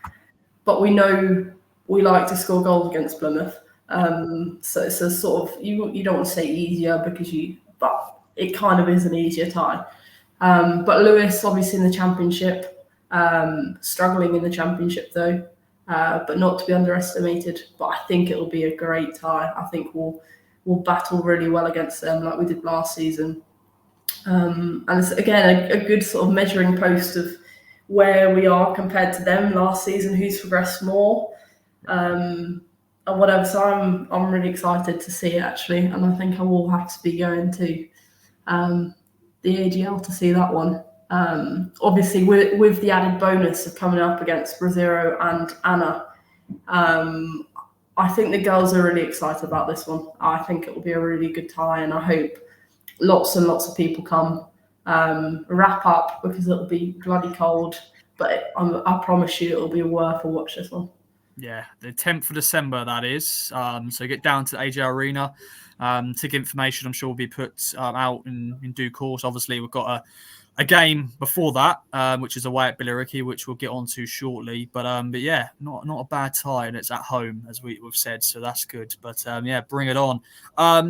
but we know we like to score goals against Plymouth. So it's a sort of, you don't want to say easier but it kind of is an easier tie. But Lewis, obviously in the Championship, struggling in the Championship though. But not to be underestimated. But I think it'll be a great tie. I think we'll battle really well against them like we did last season. And it's, again, a good sort of measuring post of where we are compared to them last season, who's progressed more, and whatever. So I'm really excited to see it, actually. And I think I will have to be going to the AGL to see that one. Obviously with the added bonus of coming up against Brazero and Anna, I think the girls are really excited about this one. I think it will be a really good tie, and I hope lots and lots of people come. Wrap up, because it'll be bloody cold, but I promise you it'll be worth a watch, this one. Yeah, the 10th of December, that is. So get down to AJ Arena. Ticket information, I'm sure, will be put out in due course. Obviously, we've got a game before that, which is away at Billericay, which we'll get onto shortly. But yeah, not a bad tie, and it's at home, as we've said, so that's good. But yeah, bring it on.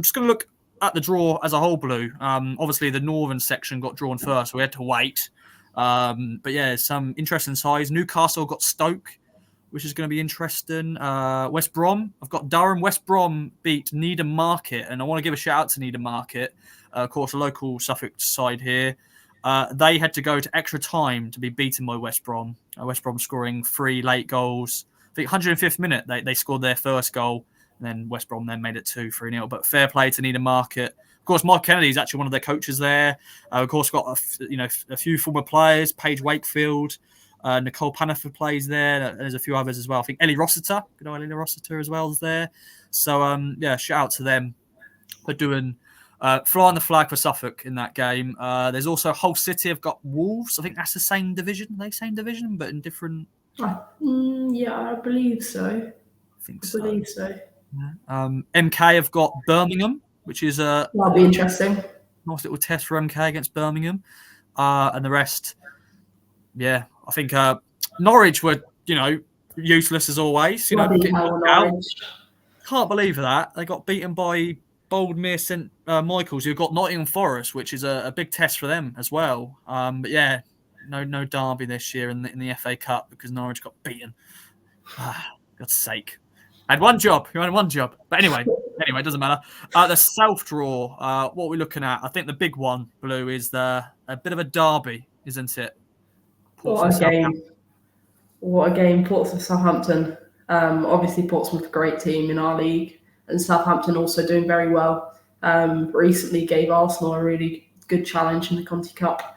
Just going to look at the draw as a whole, Blue. Obviously, the northern section got drawn first, so we had to wait. But yeah, some interesting sides. Newcastle got Stoke, which is going to be interesting. West Brom, I've got Durham. West Brom beat Needham Market, and I want to give a shout out to Needham Market, of course, a local Suffolk side here. They had to go to extra time to be beaten by West Brom. West Brom scoring 3 late goals. I think 105th minute they scored their first goal, and then West Brom then made it 2-3-0. But fair play to Needham Market. Of course, Mark Kennedy is actually one of their coaches there. Of course, got a few former players. Paige Wakefield. Nicole Paniford plays there. There's a few others as well. I think Ellie Rossiter, good old Ellie Rossiter as well is there. So yeah, shout out to them for doing flying the flag for Suffolk in that game. There's also Hull City have got Wolves. I think that's the same division. Are they same division but in different? Yeah, I believe so. I believe so. Yeah. MK have got Birmingham, which is that'll be interesting. Nice little test for MK against Birmingham, and the rest. Yeah, I think Norwich were, useless as always. Getting knocked out. Can't believe that. They got beaten by Boldmere St Michael's, who got Nottingham Forest, which is a big test for them as well. But yeah, no derby this year in the FA Cup because Norwich got beaten. God's sake. Had one job. You had one job. But anyway, it doesn't matter. The South draw, what we're looking at, I think the big one, Blue, is a bit of a derby, isn't it? What a game. Portsmouth, Southampton. Obviously, Portsmouth, a great team in our league, and Southampton also doing very well. Recently gave Arsenal a really good challenge in the Conti Cup.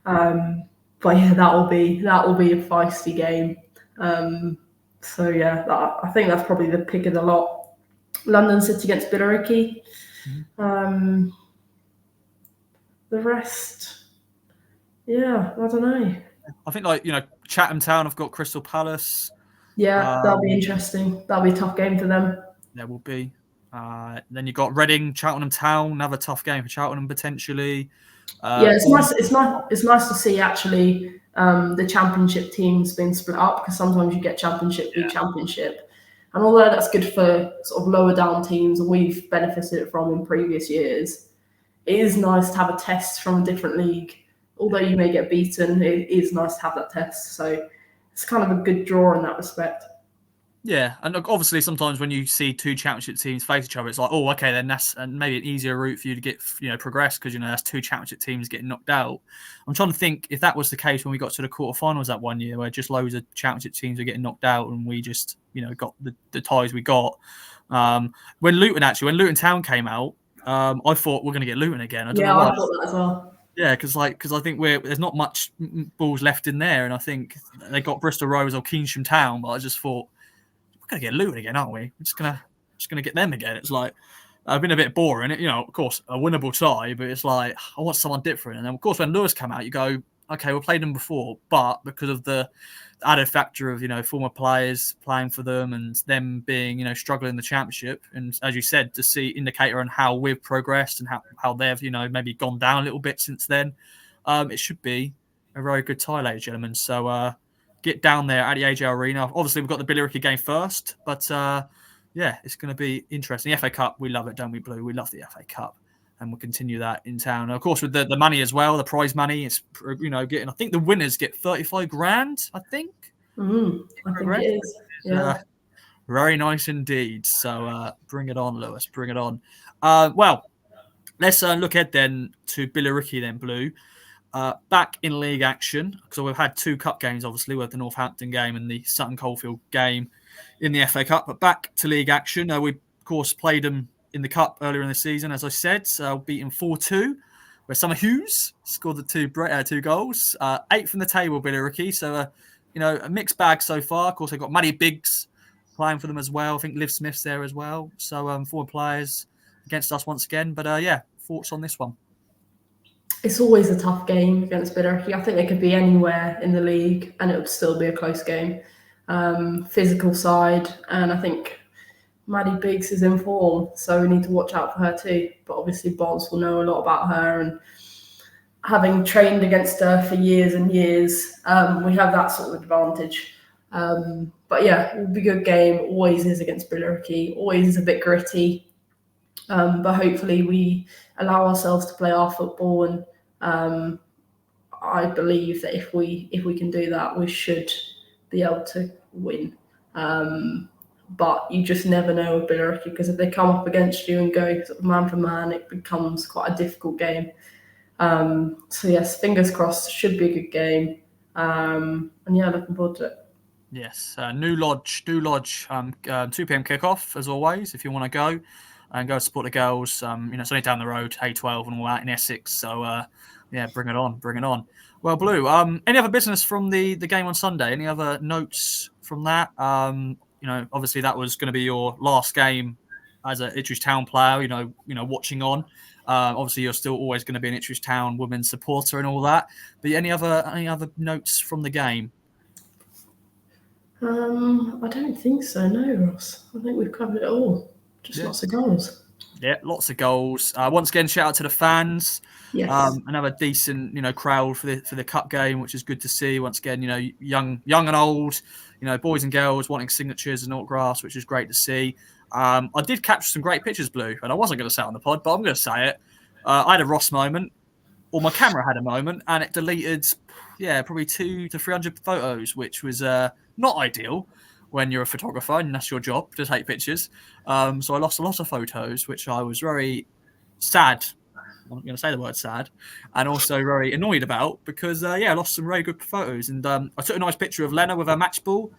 But yeah, that will be a feisty game. So yeah, I think that's probably the pick of the lot. London City against Billericay. The rest, yeah, I don't know. I think Chatham Town have got Crystal Palace. Yeah, that'll be interesting. That'll be a tough game for them. There will be. Then you've got Reading, Cheltenham Town, another tough game for Cheltenham potentially. Yeah, it's nice to see actually the championship teams being split up, because sometimes you get championship v championship, and although that's good for sort of lower down teams, and we've benefited from in previous years, it is nice to have a test from a different league. Although you may get beaten, it is nice to have that test. So it's kind of a good draw in that respect. Yeah, and obviously sometimes when you see two championship teams face each other, it's like, oh, okay, then that's maybe an easier route for you to get, progress, because that's two championship teams getting knocked out. I'm trying to think if that was the case when we got to the quarterfinals that one year, where just loads of championship teams were getting knocked out, and we just, got the ties we got. When Luton Town came out, I thought we're going to get Luton again. I thought that as well. Yeah, because I think there's not much balls left in there, and I think they got Bristol Rovers or Keynsham Town, but I just thought, going to get Luton again, aren't we? We're just gonna get them again. It's like I've been a bit boring. Of course, a winnable tie, but it's like I want someone different. And then, of course, when Lewis come out, you go, okay, we've played them before, but because of the added factor of former players playing for them and them being struggling in the championship, and as you said, to see indicator on how we've progressed and how they've maybe gone down a little bit since then, it should be a very good tie, ladies and gentlemen. So. Get down there at the AJ Arena. Obviously, we've got the Billericay game first, but yeah, it's going to be interesting. The FA Cup, we love it, don't we, Blue? We love the FA Cup, and we'll continue that in town. And of course, with the money as well, the prize money, it's getting. I think the winners get 35 grand. I think. I think it is. Yeah. Very nice indeed. So bring it on, Lewis. Bring it on. Well, let's look ahead then to Billericay then, Blue. Back in league action, because we've had 2 cup games, obviously, with the Northampton game and the Sutton Coldfield game in the FA Cup. But back to league action. We, of course, played them in the Cup earlier in the season, as I said, beating 4-2, where Summer Hughes scored the 2 goals. 8th in the table, Billericay. So, a mixed bag so far. Of course, they've got Maddie Biggs playing for them as well. I think Liv Smith's there as well. So, 4 players against us once again. But, yeah, thoughts on this one? It's always a tough game against Billericay. I think they could be anywhere in the league and it would still be a close game. physical side, and I think Maddie Biggs is in form, so we need to watch out for her too. But obviously, Boz will know a lot about her, and having trained against her for years and years, we have that sort of advantage. But yeah, it will be a good game. Always is against Billericay. Always is a bit gritty. But hopefully we allow ourselves to play our football, and I believe that if we can do that, we should be able to win. But you just never know with Billericay, because if they come up against you and go sort of man for man, it becomes quite a difficult game. So yes, fingers crossed, should be a good game. And yeah, looking forward to it. Yes, New Lodge, 2 p.m. kickoff as always. If you want to go and go support the girls, it's only down the road, A12 and all that in Essex. So yeah, bring it on. Well, Blue, any other business from the game on Sunday? Any other notes from that? Obviously that was going to be your last game as a Ipswich Town player. Watching on. Obviously, you're still always going to be an Ipswich Town Women supporter and all that. But any other notes from the game? I don't think so, no, Ross. I think we've covered it all. Just lots of goals. Yeah, lots of goals. Once again, shout out to the fans. Yes. Another decent, crowd for the cup game, which is good to see. Once again, young and old, boys and girls wanting signatures and autographs, which is great to see. I did capture some great pictures, Blue, and I wasn't going to say it on the pod, but I'm going to say it. I had a Ross moment, or my camera had a moment, and it deleted, probably 200 to 300 photos, which was not ideal when you're a photographer and that's your job to take pictures. So I lost a lot of photos, which I was very sad. I'm not going to say the word sad, and also very annoyed about because, I lost some very good photos. And I took a nice picture of Lena with her match ball,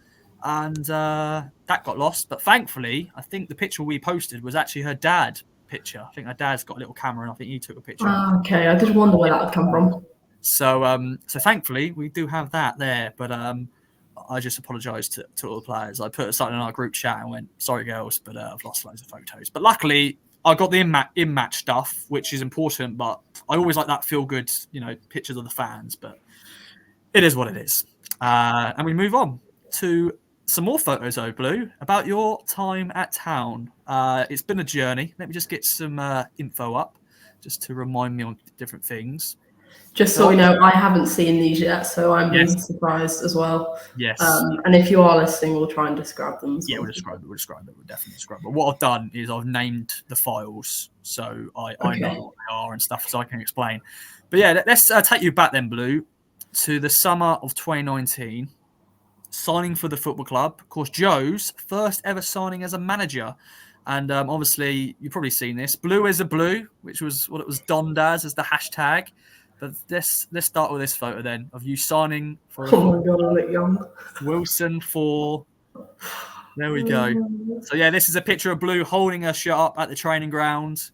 and that got lost. But thankfully, I think the picture we posted was actually her dad picture. I think her dad's got a little camera, and I think he took a picture. Okay, I did wonder where that would come from. So thankfully, we do have that there. But I just apologised to all the players. I put something in our group chat and went, sorry, girls, but I've lost loads of photos. But luckily, I got the in-match stuff, which is important. But I always like that feel-good, pictures of the fans. But it is what it is. And we move on to some more photos, Blue, about your time at Town. It's been a journey. Let me just get some info up, just to remind me on different things. Just so we know, I haven't seen these yet, so I'm being surprised as well. Yes. And if you are listening, we'll try and describe them. We'll describe it. We'll definitely describe it. But what I've done is I've named the files, so I know what they are and stuff, so I can explain. But yeah, let's take you back then, Blue, to the summer of 2019. Signing for the football club. Of course, Joe's first ever signing as a manager. And obviously, you've probably seen this. Blue is a blue, which was what it was donned as the hashtag. But let's start with this photo then of you signing for. Oh my God, I look young. Wilson for. There we go. So yeah, this is a picture of Blue holding her shirt up at the training ground.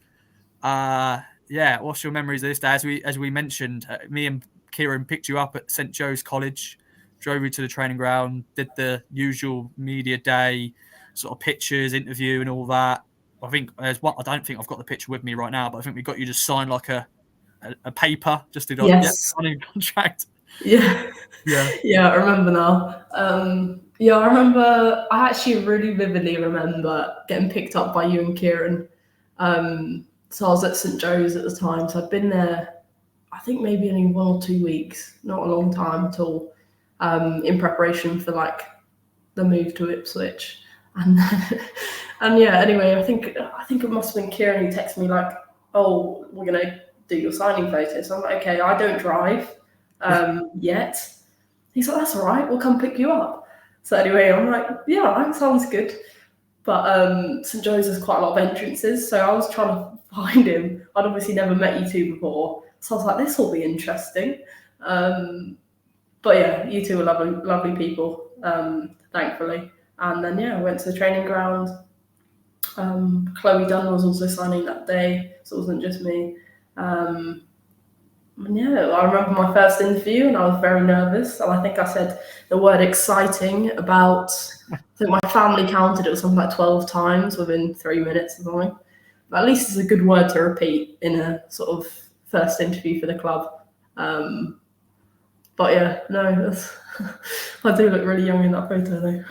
What's your memories of this day? As we mentioned, me and Kieran picked you up at St Joe's College, drove you to the training ground, did the usual media day, sort of pictures, interview, and all that. I think there's one. I don't think I've got the picture with me right now, but I think we got you to sign like a paper just to signing a contract. Yeah, I remember now. I remember. I actually really vividly remember getting picked up by you and Kieran. So I was at St Joe's at the time, so I'd been there. I think maybe only 1 or 2 weeks, not a long time at all. In preparation for like the move to Ipswich, and anyway, I think it must have been Kieran who texted me like, "Oh, we're gonna do your signing photo." So I'm like, "Okay, I don't drive yet." He's like, "That's all right, we'll come pick you up." So anyway, I'm like, "Yeah, that sounds good." But St Joe's has quite a lot of entrances, so I was trying to find him. I'd obviously never met you two before, so I was like, "This will be interesting." But yeah, you two were lovely people, thankfully. And then I went to the training ground. Chloe Dunn was also signing that day, so it wasn't just me. I remember my first interview and I was very nervous. And I think I said the word exciting about, I think my family counted it was something like 12 times within 3 minutes or something. But at least it's a good word to repeat in a sort of first interview for the club. But yeah, no, I do look really young in that photo though.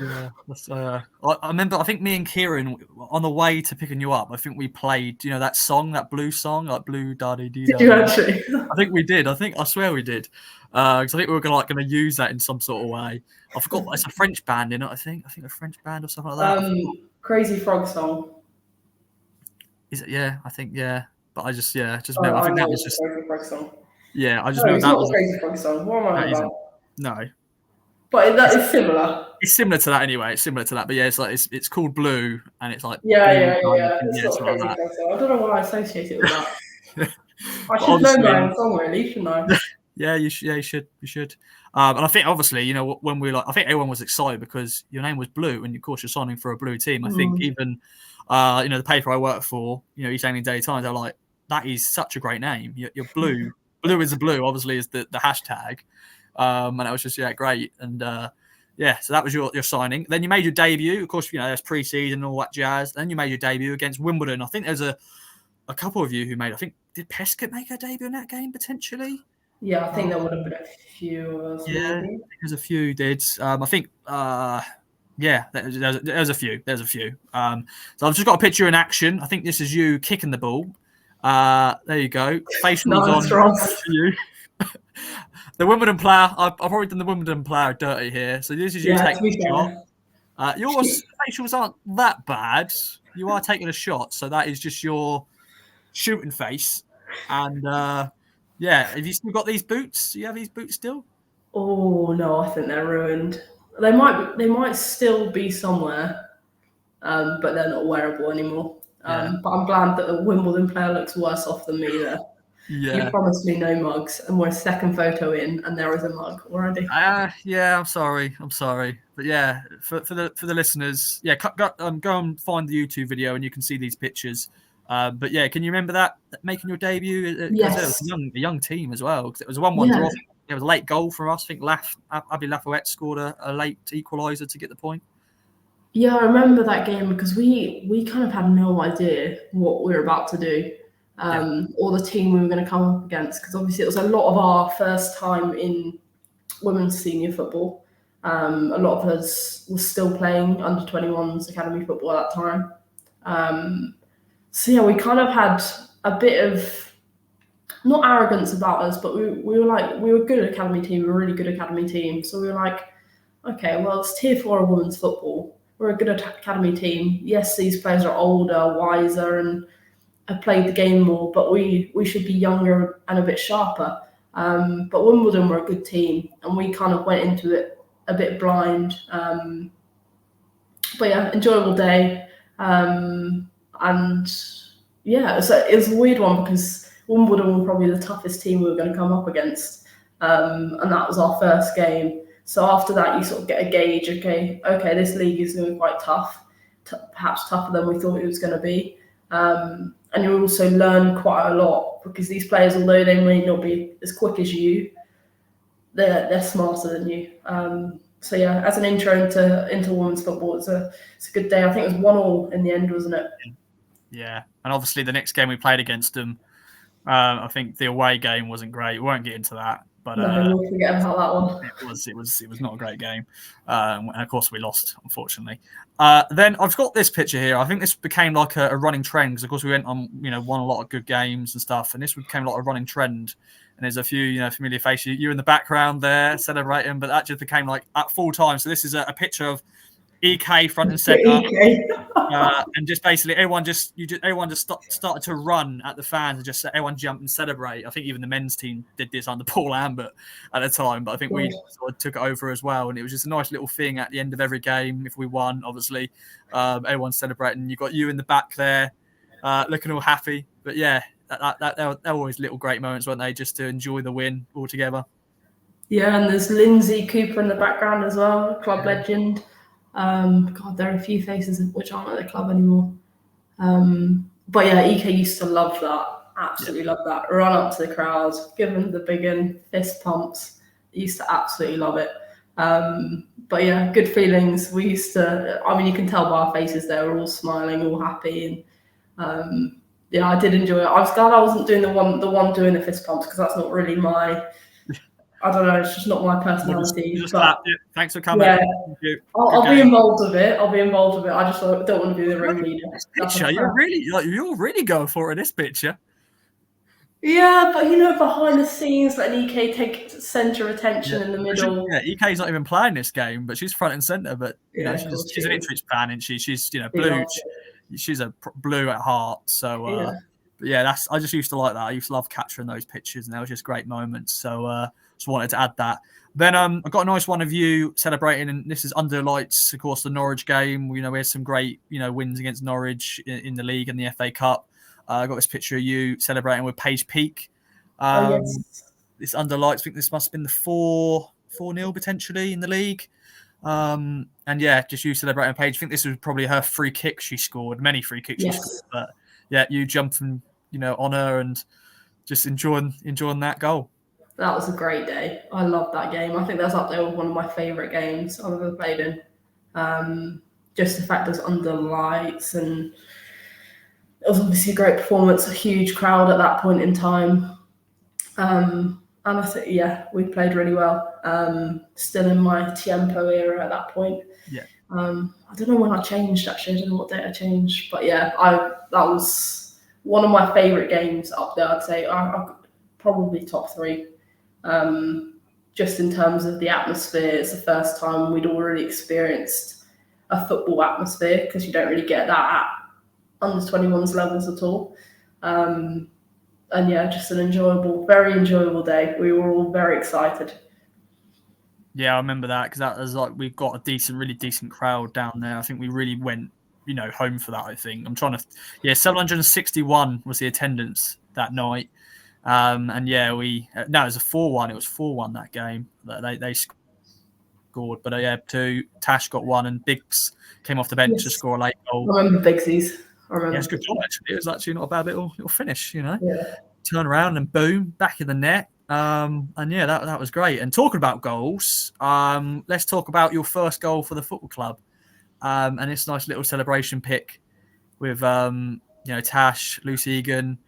Yeah, I remember. I think me and Kieran, on the way to picking you up, I think we played, that song, that blue song, like blue da dee dee Did da. you actually? I think we did. I swear we did. Because I think we were gonna use that in some sort of way. I forgot. It's a French band in it. I think a French band or something like that. Crazy Frog song. Is it? Yeah, I think yeah. But I just Oh, remember. I I think that know was it's just a Crazy Frog song. yeah. I just No, remember it's that not was a Crazy Frog song. What am I that on isn't. about? No, But that is similar. it's similar to that anyway. It's similar to that, but yeah, it's like it's called Blue, and it's like Yeah, blue. yeah, yeah, yeah. It's Yeah, not a something Crazy like Frog song. I don't know why I associate it with that. that. I But should know my obviously, own song, really, shouldn't I? yeah, you should. Yeah, you should. And I think obviously, when we I think everyone was excited because your name was Blue, and of course you're signing for a blue team. I think even, the paper I work for, East Anglian Daily Times, they're like, that is such a great name. You're Blue. Blue is a blue. Obviously, is the hashtag. And it was just great. And yeah, so that was your signing. Then you made your debut. Of course, there's pre-season and all that jazz. Then you made your debut against Wimbledon. I think there's a couple of you who made. I think did Pescott make her debut in that game potentially? Yeah, I think there would have been a few of us, Yeah, maybe. there's a few did. I think, yeah, there's a few. There's a few. So I've just got a picture in action. I think this is you kicking the ball. There you go. Facials Nice, on Ross. for you. The Wimbledon player. I've probably done the Wimbledon player dirty here. So this is you taking a shot. Your facials aren't that bad. You are taking a shot, so that is just your shooting face. And yeah, have you still got these boots? Do you have these boots still? Oh no, I think they're ruined. They might still be somewhere, but they're not wearable anymore. But I'm glad that the Wimbledon player looks worse off than me there. You Yeah. promised me no mugs, and we're a second photo in, and there is a mug already. Yeah, I'm sorry, but yeah, for the listeners, yeah, go and find the YouTube video, and you can see these pictures. But yeah, can you remember that making your debut? Yes. It was a young team as well. Because it was a 1-1 draw. It was a late goal for us. I think Abby Lafayette scored a late equaliser to get the point. Yeah, I remember that game because we kind of had no idea what we were about to do, or the team we were going to come up against. Because obviously it was a lot of our first time in women's senior football. A lot of us were still playing under 21s academy football at that time. So yeah, we kind of had a bit of not arrogance about us, but we were good at academy team. We were a really good academy team. So we were like, okay, well, it's tier 4 of women's football. We're a good academy team. Yes, these players are older, wiser, and have played the game more, but we should be younger and a bit sharper. But Wimbledon were a good team, and we kind of went into it a bit blind. But yeah, enjoyable day. And yeah, so it was a weird one because Wimbledon were probably the toughest team we were going to come up against. And that was our first game. So after that, you sort of get a gauge, okay, this league is going to be quite tough, perhaps tougher than we thought it was going to be. And you also learn quite a lot because these players, although they may not be as quick as you, they're smarter than you. So yeah, as an intro into women's football, it's a good day. I think it was 1-1 in the end, wasn't it? Yeah, and obviously the next game we played against them, I think the away game wasn't great. We won't get into that, but no, we'll forget about that one. It was not a great game, and of course we lost, unfortunately. Then I've got this picture here. I think this became like a running trend because, of course, we went on, won a lot of good games and stuff, and this became like a running trend. And there's a few, familiar faces. You in the background there celebrating, but that just became like at full time. So this is a picture of EK front and centre, and just basically everyone just started to run at the fans and just everyone jump and celebrate. I think even the men's team did this under Paul Lambert at the time, but I think we sort of took it over as well. And it was just a nice little thing at the end of every game. If we won, obviously, everyone celebrating. You got you in the back there, looking all happy. But yeah, that were always little great moments, weren't they? Just to enjoy the win all together. Yeah, and there's Lindsay Cooper in the background as well, club legend. God, there are a few faces which aren't at the club anymore. But yeah, EK used to love that. Absolutely love that. Run up to the crowds, give them the big one, fist pumps. Used to absolutely love it. But yeah, good feelings. We used to. I mean, you can tell by our faces they were all smiling, all happy, and yeah, I did enjoy it. I was glad I wasn't doing the one doing the fist pumps because that's not really my. I don't know. It's just not my personality. Just but clap. Yeah, thanks for coming. yeah, Thank you. I'll be involved with it. I just don't want to be the ringleader. This picture, you're really going for it. This picture. Yeah, but behind the scenes, letting EK take centre attention in the middle. EK's not even playing this game, but she's front and centre. But she's an Ipswich fan, and she's blue. She's a blue at heart. So I just used to like that. I used to love capturing those pictures, and they were just great moments. So just wanted to add that. Then I got a nice one of you celebrating, and this is under lights, of course, the Norwich game. We had some great wins against Norwich in the league and the FA Cup. I got this picture of you celebrating with Paige Peak. Yes. This under lights. I think this must have been the 4-0 potentially in the league. And just you celebrating Paige. I think this was probably her free kick she scored. Many free kicks she scored. But you jumping, on her and just enjoying that goal. That was a great day. I loved that game. I think that's up there with one of my favourite games I've ever played in. Just the fact it was under lights, and it was obviously a great performance, a huge crowd at that point in time. And I think, we played really well. Still in my Tiempo era at that point. Yeah. I don't know when I changed, actually. I don't know what date I changed. But that was one of my favourite games up there, I'd say. Probably top 3. Just in terms of the atmosphere, it's the first time we'd all really experienced a football atmosphere, because you don't really get that at under 21s levels at all. Just an very enjoyable day. We were all very excited. Yeah, I remember that, because that was we've got a really decent crowd down there. I think we really went, home for that. I think 761 was the attendance that night. It was a 4-1. It was 4-1 that game. They scored, but Tashs got one, and Biggs came off the bench to score a late goal. I remember Biggsies. It's a good goal, actually. It was actually not a bad little finish, Yeah. Turn around and boom, back in the net. That was great. And talking about goals, let's talk about your first goal for the football club. And this nice little celebration pic with Tashs, Lucy Egan,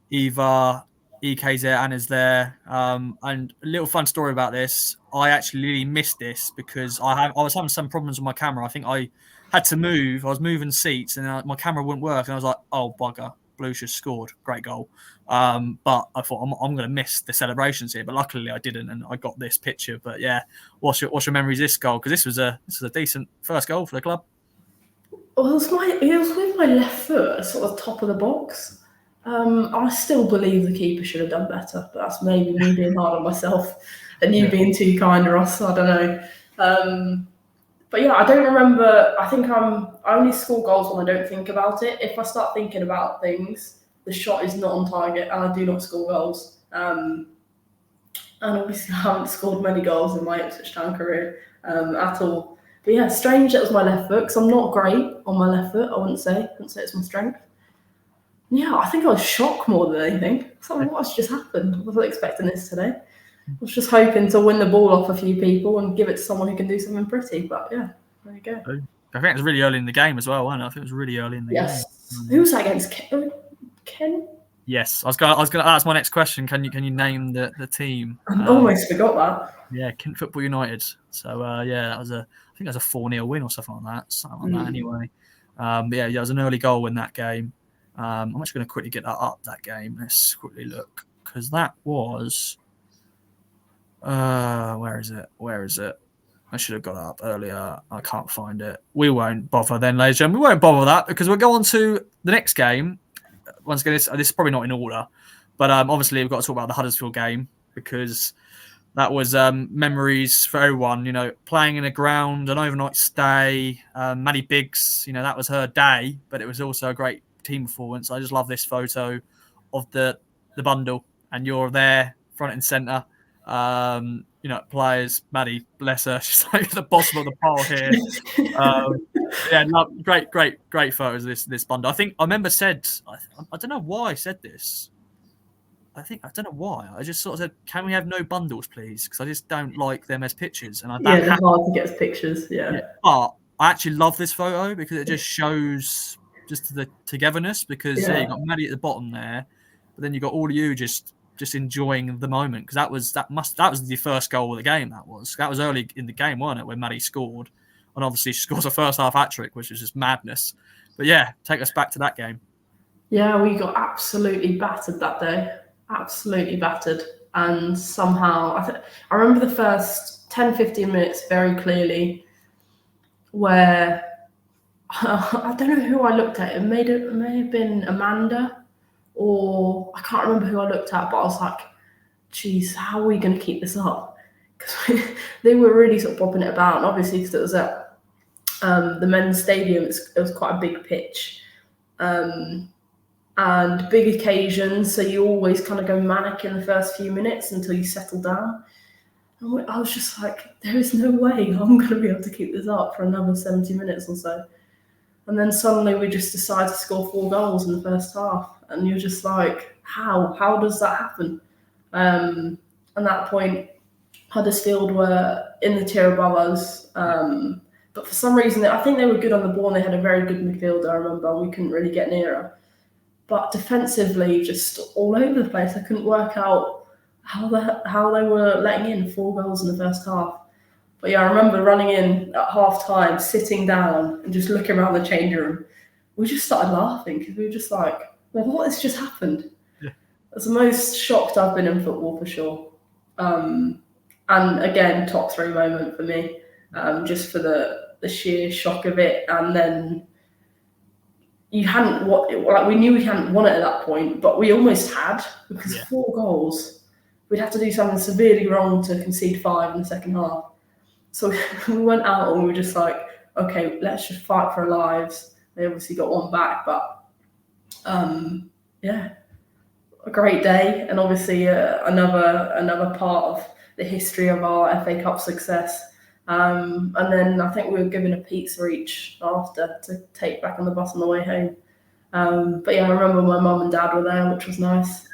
Eva, EK's there, Anna's there. And a little fun story about this. I actually really missed this because I was having some problems with my camera. I think I had to move. I was moving seats, and my camera wouldn't work. And I was like, "Oh bugger, Blues just scored, great goal." But I thought I'm going to miss the celebrations here. But luckily I didn't, and I got this picture. But what's your memories of this goal? Because this was a decent first goal for the club. Well, it was with my left foot, sort of top of the box. I still believe the keeper should have done better, but that's maybe me being hard on myself and you being too kind, Ross. I don't know. But I don't remember. I think I only score goals when I don't think about it. If I start thinking about things, the shot is not on target, and I do not score goals. And obviously, I haven't scored many goals in my Ipswich Town career at all. But strange that was my left foot, because I'm not great on my left foot. I wouldn't say it's my strength. I think I was shocked more than anything. What's just happened? I wasn't expecting this today. I was just hoping to win the ball off a few people and give it to someone who can do something pretty. But there you go. I think it was really early in the game as well, wasn't it? I think it was really early in the game. Who was that against? Ken? Yes, I was going to ask my next question. Can you name the team? I almost forgot that. Yeah, Kent Football United. So that was I think that was a 4-0 win or something like that. Anyway. It was an early goal in that game. I'm actually going to quickly get that up. That game. Let's quickly look, because that was. Where is it? I should have got it up earlier. I can't find it. We won't bother then, ladies and gentlemen. We won't bother that, because we'll go on to the next game. Once again, this is probably not in order, but obviously we've got to talk about the Huddersfield game, because that was memories for everyone. Playing in a ground, an overnight stay. Maddie Biggs, that was her day, but it was also a great team performance. I just love this photo of the bundle, and you're there front and centre. Players, Maddie, bless her, she's like at the bottom of the pile here. Great photos of this bundle. I think I remember I don't know why I said this. I don't know why. I just sort of said, "Can we have no bundles, please?" Because I just don't like them as pictures. And they're hard to get as pictures. Yeah. But I actually love this photo, because it just shows just the togetherness. Because you got Maddie at the bottom there, but then you got all of you just just enjoying the moment, because that was the first goal of the game. That was early in the game, wasn't it, when Maddie scored, and obviously she scores a first half hat trick, which was just madness. But yeah, take us back to that game. Yeah, we got absolutely battered that day. Absolutely battered. And somehow, I remember the first 10, 15 minutes very clearly, where I don't know who I looked at. It may have been Amanda, or I can't remember who I looked at, but I was like, geez, how are we going to keep this up? Because they were really sort of bopping it about. And obviously, because it was at the men's stadium, it was quite a big pitch. And big occasions, so you always kind of go manic in the first few minutes until you settle down. And I was just like, there is no way I'm going to be able to keep this up for another 70 minutes or so. And then suddenly we just decide to score 4 goals in the first half. And you're just like, how? How does that happen? At that point, Huddersfield were in the tier above us. But for some reason, I think they were good on the ball and they had a very good midfielder, I remember. We couldn't really get near her. But defensively, just all over the place. I couldn't work out how they were letting in 4 goals in the first half. But yeah, I remember running in at half time, sitting down and just looking around the changing room. We just started laughing because we were just like, well, what has just happened? Yeah. That's the most shocked I've been in football for sure. And again, top 3 moment for me, just for the sheer shock of it. And then we knew we hadn't won it at that point, but we almost had, because 4 goals, we'd have to do something severely wrong to concede 5 in the second half. So we went out and we were just like, okay, let's just fight for our lives. They obviously got 1 back, but yeah, a great day, and obviously another part of the history of our FA Cup success. And then I think we were given a pizza each after to take back on the bus on the way home. But yeah, I remember my mum and dad were there, which was nice.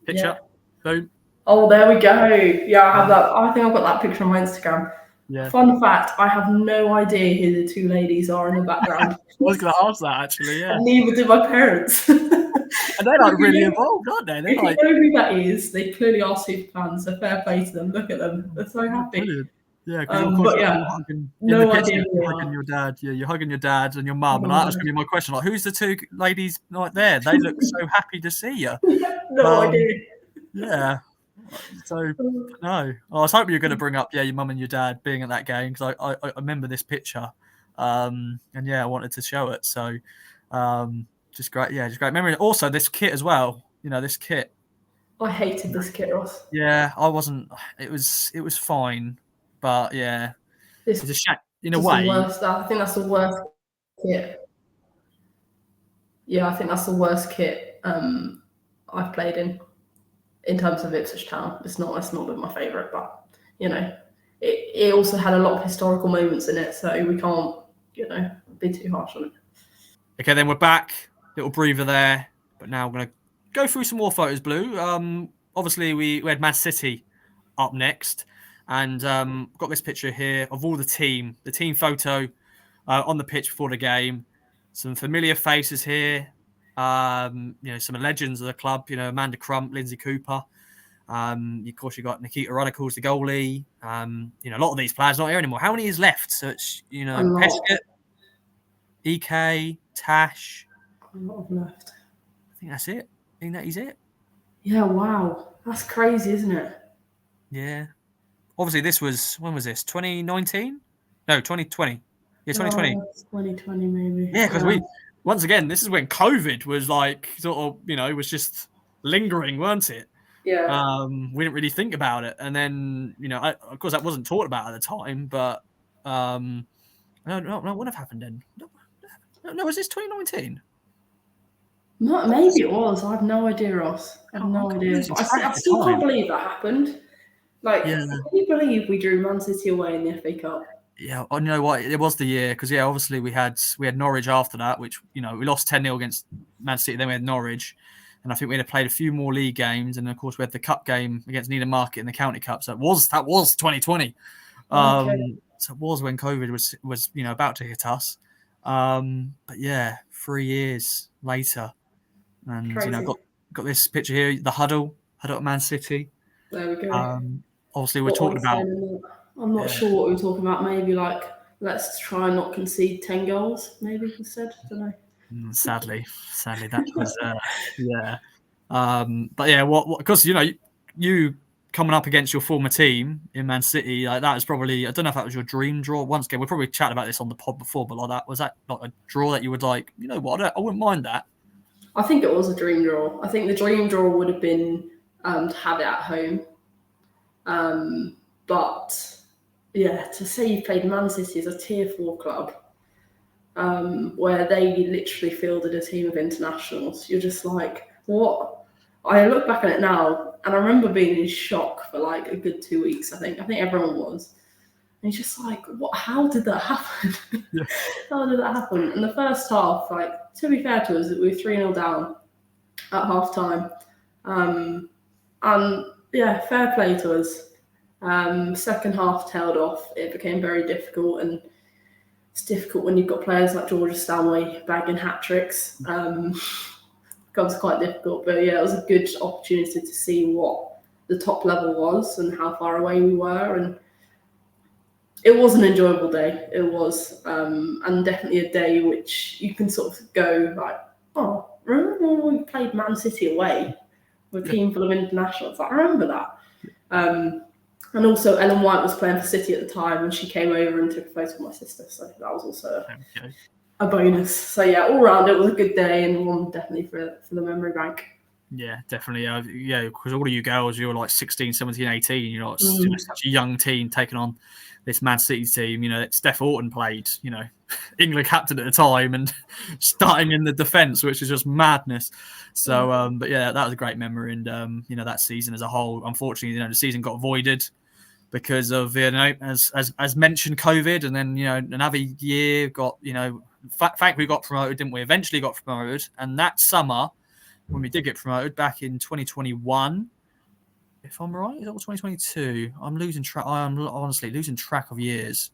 Picture. Boom. Oh, there we go. Yeah, I have that. I think I've got that picture on my Instagram. Yeah. Fun fact, I have no idea who the 2 ladies are in the background. I was going to ask that, actually, yeah. And neither did my parents. And they're like really involved, aren't they? If you know who that is, they clearly are super fans, so fair play to them. Look at them. They're so happy. Brilliant. Yeah, because of course you're hugging, no idea you're hugging your dad. Yeah, you're hugging your dad and your mum. And that was going to be my question. Like, who's the 2 ladies like there? They look so happy to see you. No idea. Yeah. So no, I was hoping you were going to bring up your mum and your dad being at that game, because I remember this picture, and yeah, I wanted to show it. So just great memory. Also, this kit as well. This kit. I hated this kit, Ross. Yeah, I wasn't. It was fine, but yeah, it's a shame in a way. I think that's the worst kit. Yeah, I think that's the worst kit I've played in terms of Ipswich Town. It's not been my favourite, but it also had a lot of historical moments in it, so we can't be too harsh on it. Okay, then we're back. Little breather there, but now I'm gonna go through some more photos, Blue. Obviously we had Man City up next, and got this picture here of all the team photo on the pitch before the game. Some familiar faces here. Some legends of the club, Amanda Crump, Lindsay Cooper. Of course, you've got Nikita Ruddicles, the goalie. A lot of these players not here anymore. How many is left? So it's, Pescott, EK, Tashs. A lot of left. I think that's it. I think that is it. Yeah, wow. That's crazy, isn't it? Yeah. Obviously, when was this? 2019? No, 2020. Yeah, 2020. 2020 maybe. Yeah, because once again, this is when COVID was like sort of, was just lingering, weren't it? Yeah. We didn't really think about it, and then of course that wasn't talked about at the time, but no, what would have happened then? No, was this 2019? No, maybe it was. I have no idea, Ross. I have no idea. I still can't believe that happened. Can you believe we drew Man City away in the FA Cup? Yeah, you know what? It was the year, because obviously we had Norwich after that, which we lost 10-0 against Man City. Then we had Norwich, and I think we had played a few more league games, and of course we had the cup game against Nina Market in the County Cup. So that was 2020. Okay. So it was when COVID was about to hit us. But yeah, 3 years later, and got this picture here, the huddle at Man City. There we go. Obviously, we're talking about. I'm not sure what we're talking about. Maybe like, let's try and not concede 10 goals, maybe instead. I don't know. Sadly, that was yeah. But yeah, what because you coming up against your former team in Man City, like that is probably, I don't know if that was your dream draw. Once again, we'll probably chat about this on the pod before, but like that was that not a draw that you would like? You know what? I wouldn't mind that. I think it was a dream draw. I think the dream draw would have been to have it at home. But yeah, to say you played Man City as a tier 4 club, where they literally fielded a team of internationals, you're just like, what? I look back at it now, and I remember being in shock for like a good 2 weeks. I think everyone was. And it's just like, what? How did that happen? Yeah. How did that happen? In the first half, like, to be fair to us, we were 3-0 down at half time. And yeah, fair play to us. Second half tailed off. It became very difficult, and it's difficult when you've got players like Georgia Stanley bagging hat tricks. Becomes quite difficult, but yeah, it was a good opportunity to see what the top level was and how far away we were, and it was an enjoyable day. It was, and definitely a day which you can sort of go like, oh, remember when we played Man City away with a team full of internationals? I remember that. And also Ellen White was playing for City at the time, and she came over and took a photo of my sister, so that was also a bonus. So yeah, all round it was a good day, and one definitely for the memory bank. Yeah, definitely. Yeah, because all of you girls, you're like 16, 17, 18. You're not such a young team taking on this Man City team. You know, Steph Orton played, England captain at the time and starting in the defence, which is just madness. So, but yeah, that was a great memory. And, that season as a whole, unfortunately, the season got voided because of, as mentioned, COVID. And then, another year got, thankfully we got promoted, didn't we? Eventually got promoted. And that summer, when we did get promoted back in 2021, if I'm right, is that 2022? I'm losing track. I'm honestly losing track of years.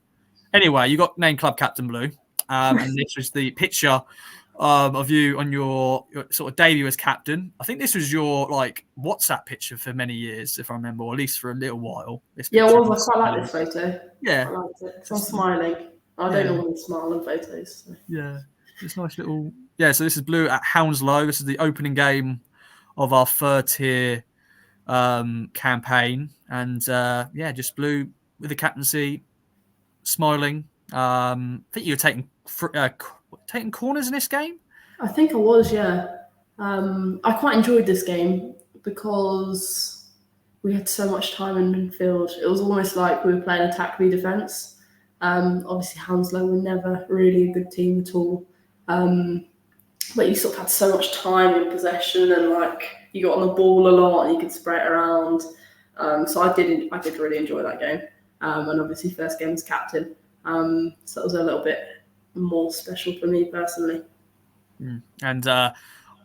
Anyway, you got named club captain, Blue, and this was the picture of you on your sort of debut as captain. I think this was your WhatsApp picture for many years, if I remember, or at least for a little while. Yeah, I quite like this photo. Yeah, I liked it. I'm smiling. I don't normally smile in photos. So. Yeah, it's nice little. Yeah, so this is Blue at Hounslow. This is the opening game of our third tier campaign, and just Blue with the captaincy, smiling. I think you were taking corners in this game. I think I was, yeah. I quite enjoyed this game because we had so much time in midfield. It was almost like we were playing attack v defence. Obviously, Hounslow were never really a good team at all. But you sort of had so much time in possession, and you got on the ball a lot and you could spray it around. So I did really enjoy that game. And obviously first game as captain. So it was a little bit more special for me personally. And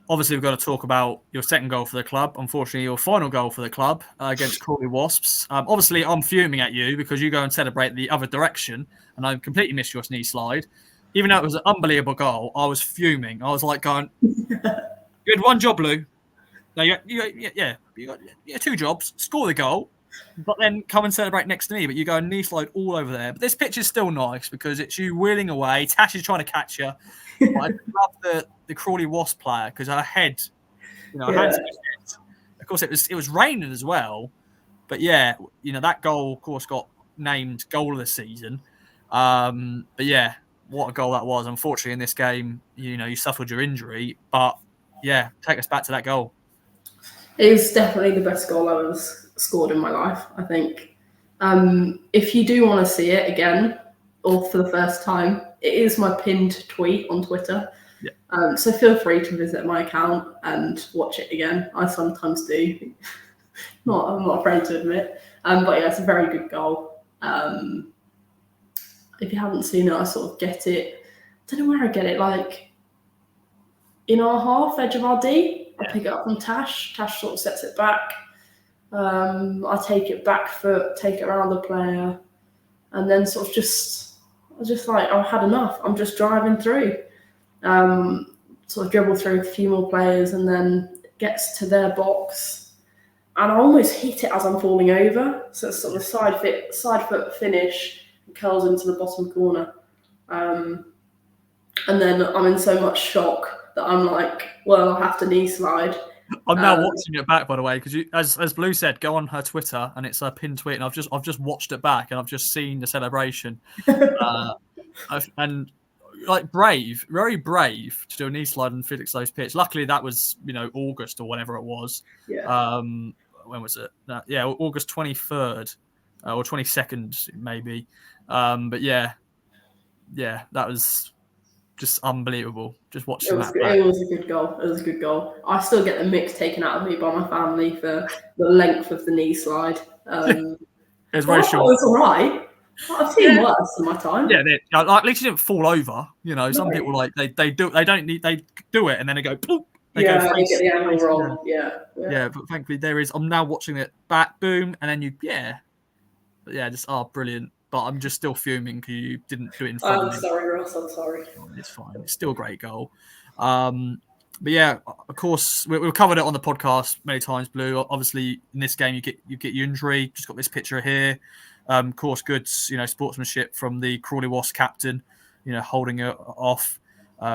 obviously we've got to talk about your second goal for the club. Unfortunately, your final goal for the club against Crawley Wasps. Obviously, I'm fuming at you because you go and celebrate the other direction, and I completely missed your knee slide. Even though it was an unbelievable goal, I was fuming. I was like going, you had one job, Lou. No, you got 2 jobs. Score the goal, but then come and celebrate next to me. But you go and knee slide all over there. But this picture's still nice because it's you wheeling away. Tashs is trying to catch you. But I love the Crawley Wasp player because her head, hands on his head. Of course, it was raining as well. But yeah, that goal, of course, got named goal of the season. But yeah. What a goal that was. Unfortunately, in this game, you suffered your injury. But, yeah, take us back to that goal. It was definitely the best goal I ever scored in my life, I think. If you do want to see it again, or for the first time, it is my pinned tweet on Twitter. Yeah. So feel free to visit my account and watch it again. I sometimes do. I'm not afraid to admit. But, yeah, it's a very good goal. If you haven't seen it, I sort of get it. I don't know where I get it. In our half, edge of our D, I pick it up from Tashs. Tashs sort of sets it back. I take it back foot, take it around the player, and then sort of I've had enough. I'm just driving through. Sort of dribble through a few more players, and then gets to their box, and I almost hit it as I'm falling over. So it's sort of a side foot finish, and curls into the bottom corner. And then I'm in so much shock that I'm like, well, I'll have to knee slide. I'm now watching it back, by the way, because as Blue said, go on her Twitter, and it's a pinned tweet, and I've just watched it back, and I've just seen the celebration, and like very brave to do a knee slide on Felixstowe's pitch. Luckily, that was August or whatever it was. Yeah. When was it? August 23rd or 22nd maybe. But yeah, that was just unbelievable. Just watching that. It was a good goal. It was a good goal. I still get the mix taken out of me by my family for the length of the knee slide. It was very short. It was all right. I've seen worse in my time. Yeah, at least you didn't fall over. Some people they do it and then they go. Poof, they get the angle wrong. Yeah. But thankfully there is. I'm now watching it back. Boom, and then just brilliant. But I'm just still fuming because you didn't do it in front of me. I'm sorry, Ross. I'm sorry. It's fine. It's still a great goal. But yeah, of course, we've covered it on the podcast many times, Blue. Obviously, in this game, you get your injury. Just got this picture here. Of course, good, sportsmanship from the Crawley Wasps captain, holding it off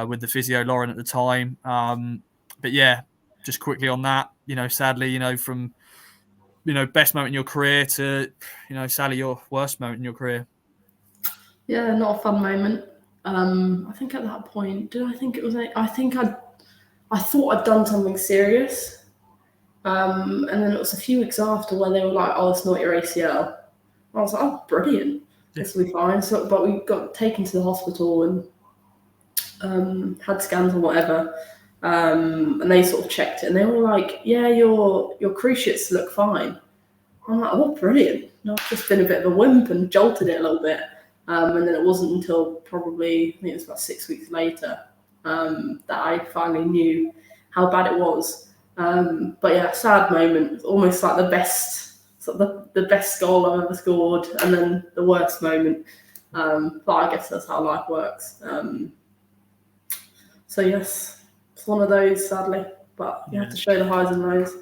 with the physio Lauren at the time. But yeah, just quickly on that, sadly, from best moment in your career to, sadly, your worst moment in your career. Yeah, not a fun moment. I think at that point, I thought I'd done something serious. And then it was a few weeks after where they were like, oh, it's not your ACL. I was like, oh, brilliant. This will be fine. So, but we got taken to the hospital and had scans or whatever. And they sort of checked it and they were like, yeah, your cruciates look fine. I'm like, oh, brilliant. No, I've just been a bit of a wimp and jolted it a little bit. And then it wasn't until probably, I think it was about 6 weeks later, that I finally knew how bad it was. But yeah, sad moment. Almost like the best goal I've ever scored, and then the worst moment. But I guess that's how life works. So yes, it's one of those, sadly. But you have to show the highs and lows.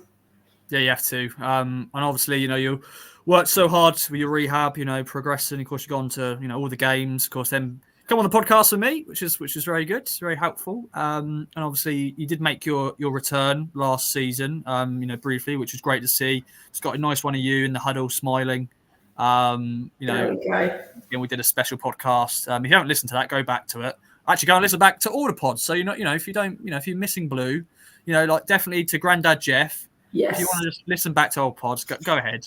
Yeah, you have to. And obviously, you worked so hard with your rehab, progressing. Of course, you've gone to, all the games. Of course, then come on the podcast with me, which is very good. It's very helpful. And obviously, you did make your return last season, briefly, which was great to see. It's got a nice one of you in the huddle smiling. Again, we did a special podcast. If you haven't listened to that, go back to it. Actually, go and listen back to all the pods. So if you're missing Blue, definitely to Grandad Jeff. Yes. If you want to just listen back to old pods, go ahead.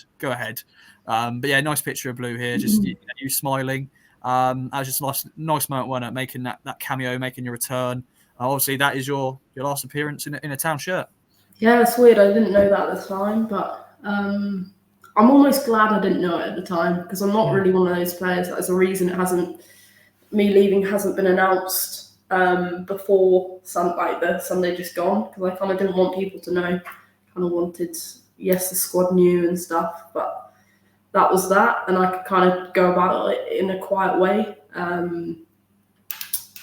But yeah, nice picture of Blue here, just you smiling. That was just a nice moment, wasn't it? Making that cameo, making your return. Obviously, that is your last appearance in a Town shirt. Yeah, it's weird. I didn't know that at the time, but I'm almost glad I didn't know it at the time because I'm not really one of those players that, as a reason, me leaving hasn't been announced before the Sunday just gone, because I kind of didn't want people to know. Kind of wanted, yes, the squad knew and stuff, but that was that, and I could kind of go about it in a quiet way. And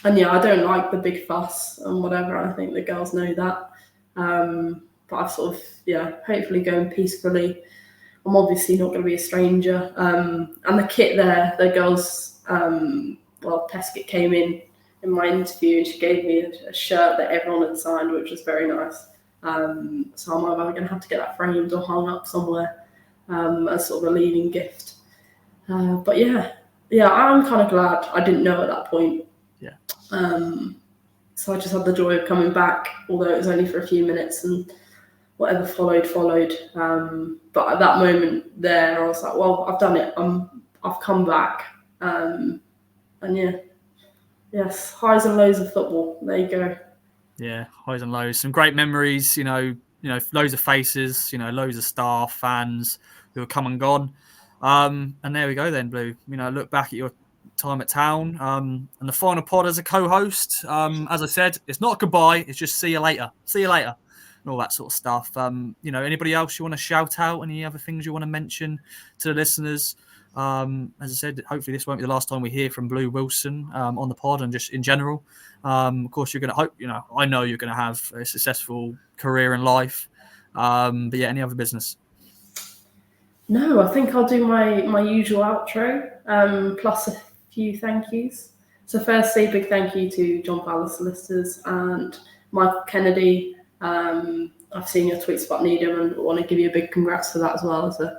yeah, I don't like the big fuss and whatever. I think the girls know that. But I've sort of, hopefully going peacefully. I'm obviously not going to be a stranger. And the kit there, the girls, Peskett came in my interview and she gave me a shirt that everyone had signed, which was very nice. So I'm either going to have to get that framed or hung up somewhere as sort of a leaving gift. But yeah, I'm kind of glad I didn't know at that point. Yeah. So I just had the joy of coming back, although it was only for a few minutes, and whatever followed. But at that moment there, I was like, well, I've done it. I've come back. And yes, highs and lows of football. There you go. Yeah, highs and lows. Some great memories, loads of faces, loads of staff, fans who have come and gone. And there we go then, Blue. Look back at your time at Town and the final pod as a co-host. As I said, it's not goodbye. It's just see you later. And all that sort of stuff. Anybody else you want to shout out? Any other things you want to mention to the listeners? As I said, hopefully this won't be the last time we hear from Blue Wilson on the pod and just in general. Of course, you're going to hope, I know you're going to have a successful career in life. But yeah, any other business? No, I think I'll do my usual outro, plus a few thank yous. So firstly, big thank you to John Fowler Solicitors and Michael Kennedy. I've seen your tweets about Needham and want to give you a big congrats for that as well, as a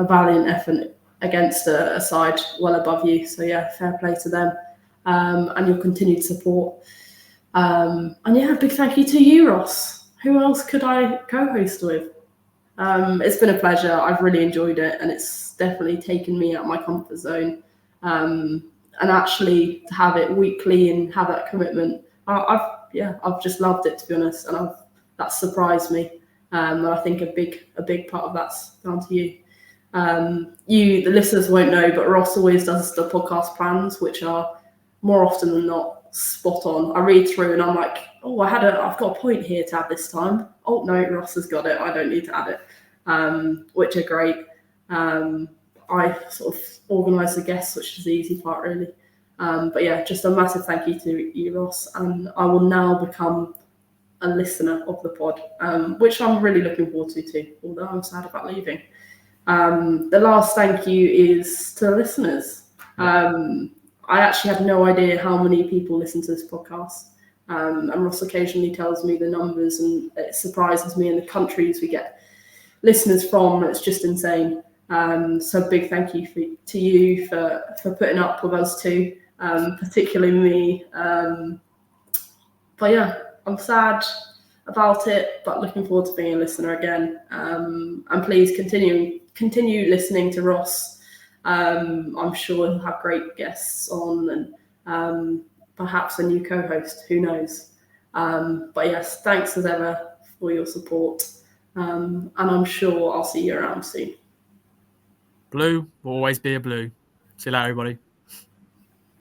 valiant effort against a side well above you. So yeah, fair play to them, and your continued support. And yeah, big thank you to you, Ross. Who else could I co-host with? It's been a pleasure. I've really enjoyed it, and it's definitely taken me out of my comfort zone. And actually, to have it weekly and have that commitment, I've just loved it, to be honest, and that's surprised me. And I think a big part of that's down to you. The listeners won't know, but Ross always does the podcast plans, which are more often than not spot on. I read through and I'm like, oh, I've got a point here to add this time. Oh no, Ross has got it. I don't need to add it, which are great. I sort of organise the guests, which is the easy part, really. But yeah, just a massive thank you to you, Ross, and I will now become a listener of the pod, which I'm really looking forward to too, although I'm sad about leaving. The last thank you is to the listeners. I actually had no idea how many people listen to this podcast. And Ross occasionally tells me the numbers, and it surprises me in the countries we get listeners from. It's just insane. So big thank you to you for putting up with us too, particularly me. But yeah, I'm sad about it, but looking forward to being a listener again. And please continue listening to Ross. I'm sure he'll have great guests on, and perhaps a new co-host, who knows. But yes, thanks as ever for your support, and I'm sure I'll see you around soon. Blue will always be a blue. See you later, everybody.